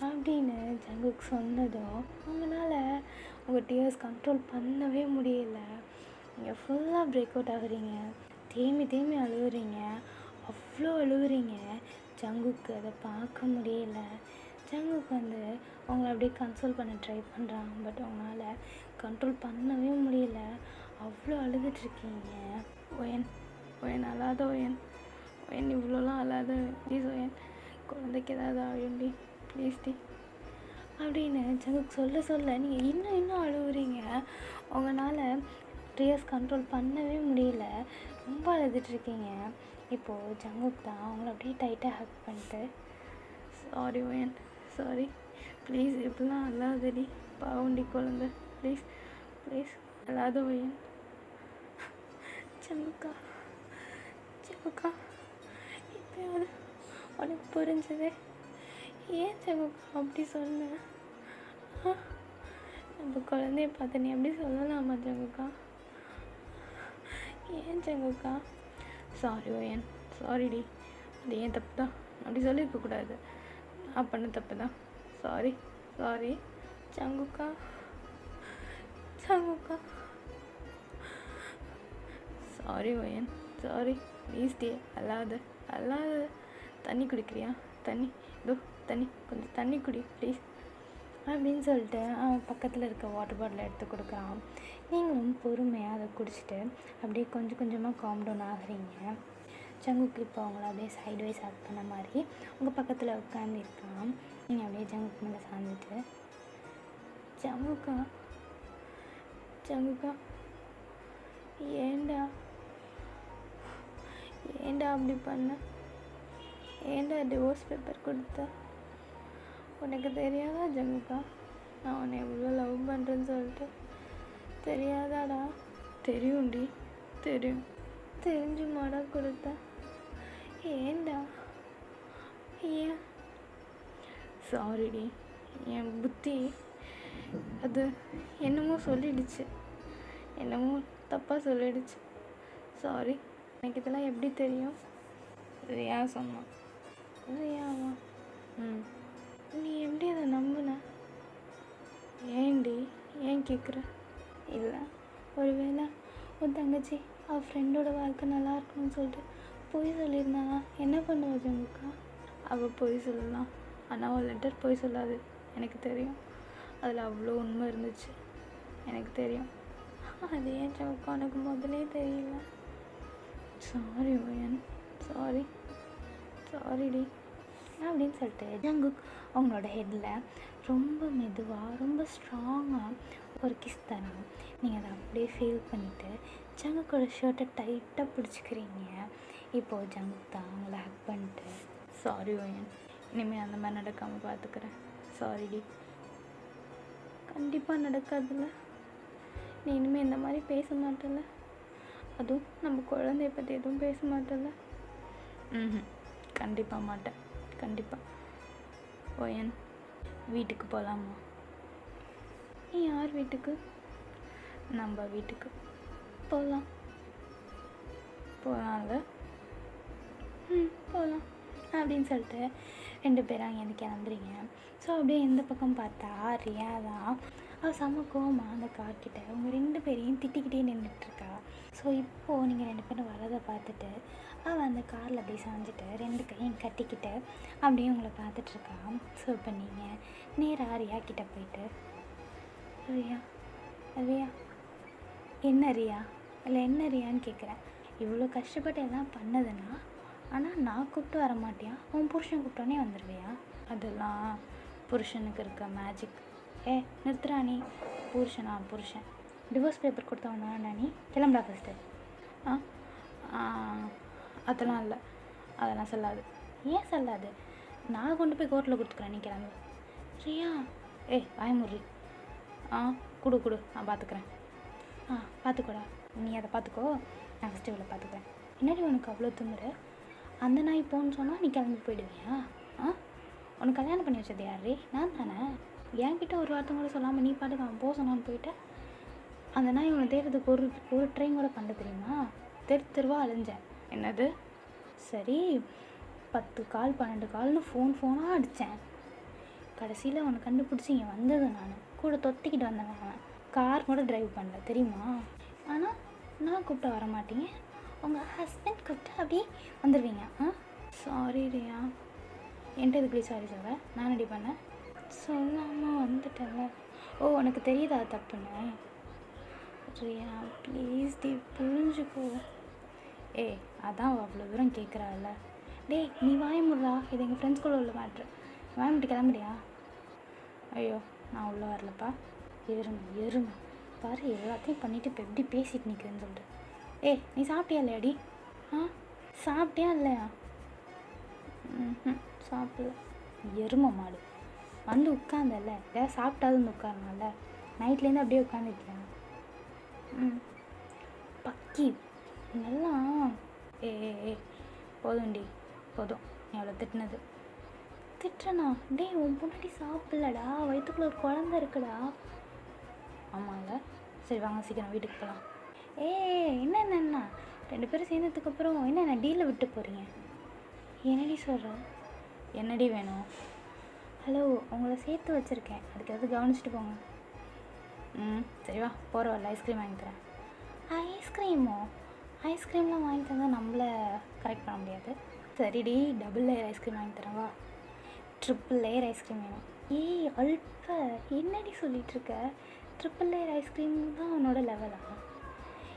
அப்படின்னு ஜங்குக்கு சொன்னதும் அவங்களால உங்கள் டியர்ஸ் கண்ட்ரோல் பண்ணவே முடியல. நீங்கள் ஃபுல்லாக பிரேக் அவுட் ஆகுறீங்க, தேம்பி அழுகுறீங்க, அவ்வளோ அழுகுறீங்க. ஜங்குக்கு அதை பார்க்க முடியல. ஜங்குக்கு வந்து அவங்கள அப்படியே கன்சோல் பண்ண ட்ரை பண்ணுறாங்க. பட் அவங்களால கண்ட்ரோல் பண்ணவே முடியல, அவ்வளோ அழுதுட்ருக்கீங்க. ஒயன் ஒயன் அழாத ஒயன், ஒயன் இவ்வளோலாம் அழாத ப்ளீஸ் ஒயன், குழந்தைக்கு ஏதாவது ஆயுண்டி ப்ளீஸ் டி அப்படின்னு ஜங்குக்கு சொல்ல நீங்கள் இன்னும் அழுகுறீங்க. உங்களால் டியர்ஸ் கண்ட்ரோல் பண்ணவே முடியல, ரொம்ப அழுதுட்ருக்கீங்க. இப்போது ஜங்குக்கு தான் அவங்கள அப்படியே டைட்டாக ஹக் பண்ணிட்டு சாரி ஒயன், சாரி ப்ளீஸ் இப்படிலாம் அழாதடி, பாவண்டி குழந்தை, ப்ளீஸ் ப்ளீஸ் அழாத ஒயன். சங்குக்கா சங்குக்கா இப்போயாவது உனக்கு புரிஞ்சதே. ஏன் சங்குக்கா அப்படி சொன்ன? நம்ம குழந்தைய பார்த்து நீ அப்படி சொல்லலாமா சங்குக்கா? ஏன் சங்குக்கா? Sorry wine, சாரிடி. அது ஏன் தப்பு தான், அப்படி சொல்லியிருக்கக்கூடாது. நான் பண்ண தப்பு தான். சாரி சாரி சங்குக்கா சங்குக்கா. சாரி ஒயன், சாரி. ப்ளீஸ் டி, அல்லாத அல்லாத. தண்ணி குடிக்கிறியா? தண்ணி, இதோ தண்ணி, கொஞ்சம் தண்ணி குடி ப்ளீஸ் அப்படின்னு சொல்லிட்டு அவன் பக்கத்தில் இருக்க வாட்டர் பாட்டிலை எடுத்து கொடுக்குறான். நீங்களும் பொறுமையாக அதை குடிச்சிட்டு அப்படியே கொஞ்சம் கொஞ்சமாக காம் டவுன் ஆகுறீங்க. ஜங்குக்கு இப்போ அவங்கள அப்படியே சைட்வைஸ் ஆக்ட் பண்ண மாதிரி உங்கள் பக்கத்தில் உட்காந்துருக்கான். நீங்கள் அப்படியே ஜங்குக்கு மேலே சாஞ்சிட்டு, ஜங்குக்கா ஜங்குக்கா ஏண்டா ஏண்டா அப்படி பண்ண? ஏண்டா டிவோர்ஸ் பேப்பர் கொடுத்த? உனக்கு தெரியாதா ஜங்குக்கா நான் உன்னை எவ்வளோ லவ் பண்ணுறேன்னு சொல்லிட்டு? தெரியாதாடா? தெரியும்டி, தெரியும். தெரிஞ்சுமாடா கொடுத்த? ஏண்டா? ஏன்? சாரிடி, என் புத்தி அது என்னமோ சொல்லிடுச்சு, என்னமோ தப்பாக சொல்லிடுச்சு. சாரி. எனக்கு இதெல்லாம் எப்படி தெரியும்? ரியா சொன்னான். ரியாவா? நீ எப்படி அதை நம்பின? ஏண்டி, ஏன் கேட்குற? இல்லை, ஒருவேளை உன் தங்கச்சி அவள் ஃப்ரெண்டோட வாழ்க்கை நல்லா இருக்கணும்னு சொல்லிட்டு பொய் சொல்லியிருந்தானா என்ன பண்ணுவா ஜங்குக்கா? அவள் பொய் சொல்லலாம், ஆனால் அவள் லெட்டர் பொய் சொல்லாது, எனக்கு தெரியும். அதில் அவ்வளோ உண்மை இருந்துச்சு, எனக்கு தெரியும். அது ஏன் ஜங்குக்கா எனக்கு முதலே தெரியல? சாரி ஒயன், சாரி சாரிடி அப்படின்னு சொல்லிட்டு ஜங்குக் அவங்களோட ஹெட்டில் ரொம்ப மெதுவாக ரொம்ப ஸ்ட்ராங்காக ஒரு கிஸ் தரான். நீங்கள் அதை அப்படியே ஃபீல் பண்ணிவிட்டு ஜங்குக்கோட ஷர்ட்டை டைட்டாக பிடிச்சிக்கிறீங்க. இப்போது ஜங்குக் தான் அவங்கள ஹக் பண்ணிட்டு, சாரி ஒயன், இனிமேல் அந்த மாதிரி நடக்காமல் பார்த்துக்கிறேன். சாரிடி. கண்டிப்பாக நடக்காதுல்ல? நீ இனிமேல் இந்த மாதிரி பேச மாட்டல? அதுவும் நம்ம குழந்தைய பற்றி எதுவும் பேச மாட்டல? கண்டிப்பாக மாட்டேன், கண்டிப்பாக. ஒயன், வீட்டுக்கு போகலாமா? யார் வீட்டுக்கு? நம்ம வீட்டுக்கு போகலாம். போகலாம்ல? போகலாம் அப்படின்னு சொல்லிட்டு 2 பேரும் அங்கேருந்து கிளம்புறீங்க. ஸோ அப்படியே எந்த பக்கம் பார்த்தா ரியா தான். அவள் செம்ம கோவமா அந்த கார்கிட்ட உங்கள் 2 பேரையும் திட்டிக்கிட்டே நின்றுட்டுருக்கா. ஸோ இப்போது நீங்கள் 2 பேரும் வரதை பார்த்துட்டு அவள் அந்த காரில் அப்படியே சாஞ்சிட்டு 2 கையும் கட்டிக்கிட்டு அப்படியே உங்களை பார்த்துட்ருக்கா. ஸோ இப்போ நீங்கள் நேராக ரியா கிட்டே போயிட்டு, ரியா ரியா என்ன ரியா இல்லை என்ன ரியான்னு கேட்குறேன். இவ்வளோ கஷ்டப்பட்டு எல்லாம் பண்ணதுன்னா, ஆனால் நான் கூப்பிட்டு வர மாட்டியா? உன் புருஷன் கூப்பிட்டோன்னே வந்துடுவியா? அதெல்லாம் புருஷனுக்கு இருக்க மேஜிக். நிறுத்துறா நீ. புருஷன் டிவோர்ஸ் பேப்பர் கொடுத்தவனா நீ? கிளம்புடா ஃபஸ்ட்டு. அதெல்லாம் இல்லை, அதெல்லாம் சொல்லாது. ஏன் சொல்லாது? நான் கொண்டு போய் கோர்ட்டில் கொடுத்துக்குறேன், நீ கிளம்பு. ரியா வாய்முறி. கொடு நான் பார்த்துக்குறேன். பார்த்துக்கோடா, நீ அதை பார்த்துக்கோ, நான் ஃபஸ்ட்டு இவ்வளோ பார்த்துக்குறேன். என்னடி உனக்கு அவ்வளோ திமிரு? அந்த நாய் போன்னு சொன்னால் நீ கிளம்பி போயிடுவியா? உனக்கு கல்யாணம் பண்ணி வச்சது யாரு? நான் தானே. என்கிட்ட ஒரு வார்த்தை கூட சொல்லாமல் நீ பாட்டுக்கு அவன் போக சொன்னான்னு போயிட்டு அந்த நாய் உன்னை தேடுறதுக்கு ஒரு ட்ரெயின் கூட பண்ண தெரியுமா? தெருவா அழிஞ்சேன். என்னது? சரி, 10 கால் 12 கால்னு ஃபோனாக அடித்தேன். கடைசியில் அவனை கண்டுபிடிச்சி இங்கே வந்தது நான் கூட தொத்திக்கிட்டு வந்தேன். அவன் கார் கூட டிரைவ் பண்ணல தெரியுமா? ஆனால் நான் கூப்பிட்டா வர மாட்டீங்க, உங்கள் ஹஸ்பண்ட் கூப்பிட்டா அப்படியே வந்துடுவீங்க. சாரி ரியா. என்கிட்ட இதுக்கு சாரி சொல்ல நான் ரெடி பண்ணேன். சொல்லாமல் வந்துட்டேன்ல. உனக்கு தெரியுதா தப்புன்னு? ரியா ப்ளீஸ் டி, புரிஞ்சுக்கோ. அதான் அவ்வளோ தூரம் கேட்குறாள். நீ வாயமுடுறா, இது எங்கள் ஃப்ரெண்ட்ஸ் கூட உள்ள மேட்ரு. வாயமுட்டு கிளம்புறியா? ஐயோ நான் உள்ளே வரலப்பா. எருமை பாரு, எல்லாத்தையும் பண்ணிவிட்டு இப்போ எப்படி பேசிட்டு நிற்கிறேன்னு சொல்லிட்டு. நீ சாப்பிட்டியா இல்லையாடி? சாப்பிட்டியா இல்லையா? சாப்பிடல. எருமை மாடு வந்து உட்காந்தல்ல, ஏதாவது சாப்பிட்டாது வந்து உட்காரனால நைட்லேருந்து அப்படியே உட்காந்துருக்கேன். ம் பக்கி நல்லா ஏ போதும்டி போதும் நீ அவ்வளோ திட்டினது. திட்டுறனா? டேய் உன் பொண்டாட்டி சாப்பிட்லடா, வயிற்றுக்குள்ள ஒரு குழந்த இருக்குடா. ஆமாங்க. சரி வாங்க சீக்கிரம் வீட்டுக்கு போகலாம். என்னென்ன 2 பேரும் சேர்ந்ததுக்கப்புறம் என்ன டீலில் விட்டு போகிறீங்க? என்னடி சொல்கிற? என்னடி வேணும்? ஹலோ உங்களை சேர்த்து வச்சுருக்கேன், அதுக்காவது கவனிச்சிட்டு போங்க. சரி வா போகிற வரல ஐஸ்கிரீம் வாங்கி தரேன். ஐஸ்கிரீமோ? ஐஸ்கிரீம்லாம் வாங்கி தந்தால் நம்மளை கரெக்ட் பண்ண முடியாது. சரிடி டபுள் லேயர் ஐஸ்கிரீம் வாங்கி தரேன் வா. ட்ரிப்பிள் லேயர் ஐஸ்கிரீம் வேணும். அல்ப என்னடி சொல்லிகிட்ருக்க? ட்ரிப்பிள் லேயர் ஐஸ்கிரீம் தான் உன்னோட லெவலா?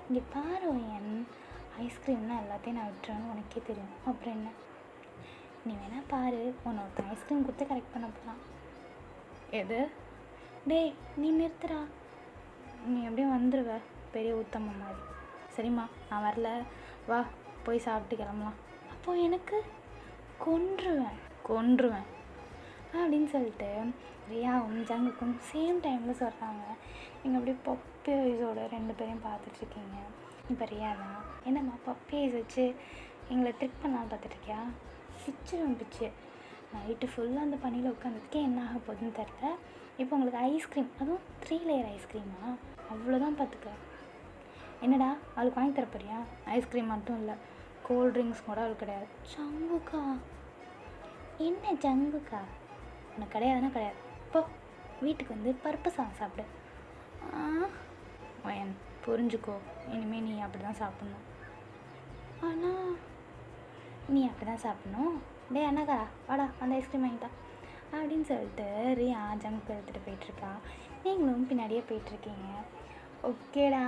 இங்கே பாரு என் ஐஸ்கிரீம்னா எல்லாத்தையும் நான் விட்டுறேன்னு உனக்கே தெரியும். அப்புறம் என்ன? நீ வேணால் பாரு, உன்னோட ஐஸ்கிரீம் கொடுத்து கரெக்ட் பண்ண போகலாம். எது? டேய் நீ நிறுத்துறா, நீ எப்படியும் வந்துடுவ பெரிய உத்தமம் மாதிரி. சரிம்மா நான் வரல, வா போய் சாப்பிட்டு கிளம்பலாம். அப்போது எனக்கு கொன்றுவேன் அப்படின்னு சொல்லிட்டு ரியாவும் ஜங்குக்கும் சேம் டைமில் சொல்கிறாங்க. நீங்கள் அப்படியே பப்பி ஐஸோட 2 பேரையும் பார்த்துட்ருக்கீங்க. இப்போ ரியா தான் என்னம்மா பப்பி ஐஸ் வச்சு எங்களை ட்ரிக் பண்ணாலும் பார்த்துட்ருக்கியா? பிச்சு நைட்டு ஃபுல்லாக அந்த பனியில் உட்காந்துருக்கே என்ன ஆக போகுதுன்னு தெரில. இப்போ உங்களுக்கு ஐஸ்கிரீம், அதுவும் 3 லேயர் ஐஸ்கிரீமா? அவ்வளோதான் பார்த்துக்க. என்னடா அவளுக்கு வாங்கி தரப்போறியா? ஐஸ்கிரீம் மட்டும் இல்லை, கோல்ட் ட்ரிங்க்ஸ் கூட அவளுக்கு கிடையாது. ஜங்குக்கா? என்ன ஜங்குக்கா? உனக்கு கிடையாதுன்னா கிடையாது. இப்போ வீட்டுக்கு வந்து பருப்பு சாதம் சாப்பிடு. என் புரிஞ்சுக்கோ, இனிமேல் நீ அப்படி தான் சாப்பிட்ணும். ஆனால் நீ அப்படி தான் சாப்பிட்ணும். டே அண்ணாக்கா வாடா அந்த ஐஸ்கிரீம் வாங்கிட்டா அப்படின்னு சொல்லிட்டு ரியா ஜங்க் எடுத்துகிட்டு போயிட்டுருக்கா. நீங்களும் பின்னாடியே போயிட்டுருக்கீங்க. ஓகேடா,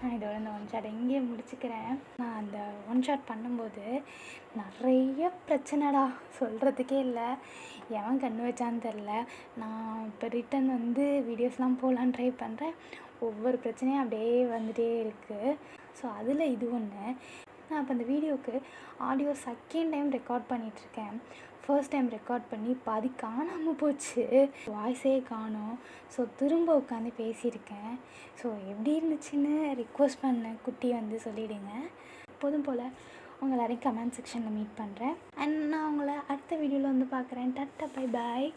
நான் இதோட இந்த ஒன் ஷாட் எங்கேயே முடிச்சுக்கிறேன். நான் அந்த ஒன் ஷாட் பண்ணும்போது நிறைய பிரச்சனைடா, சொல்கிறதுக்கே இல்லை. எவன் கண்ணு வச்சான்னு தெரில. நான் இப்போ ரிட்டன் வந்து வீடியோஸ்லாம் போகலான்னு ட்ரை பண்ணுறேன். ஒவ்வொரு பிரச்சனையும் அப்படியே வந்துகிட்டே இருக்குது. ஸோ அதில் இது ஒன்று. நான் இப்போ அந்த வீடியோவுக்கு ஆடியோ செகண்ட் டைம் ரெக்கார்ட் பண்ணிகிட்ருக்கேன். ஃபர்ஸ்ட் டைம் ரெக்கார்ட் பண்ணி பாதி காணாமல் போச்சு, வாய்ஸே காணோம். ஸோ திரும்ப உட்காந்து பேசியிருக்கேன். ஸோ எப்படி இருந்துச்சுன்னு ரிக்வெஸ்ட் பண்ண குட்டி வந்து சொல்லிவிடுங்க. எப்போதும் போல் உங்கள் எல்லாரையும் கமெண்ட் செக்ஷனில் மீட் பண்ணுறேன். அண்ட் நான் உங்களை அடுத்த வீடியோவில் வந்து பார்க்குறேன். Tata bye bye.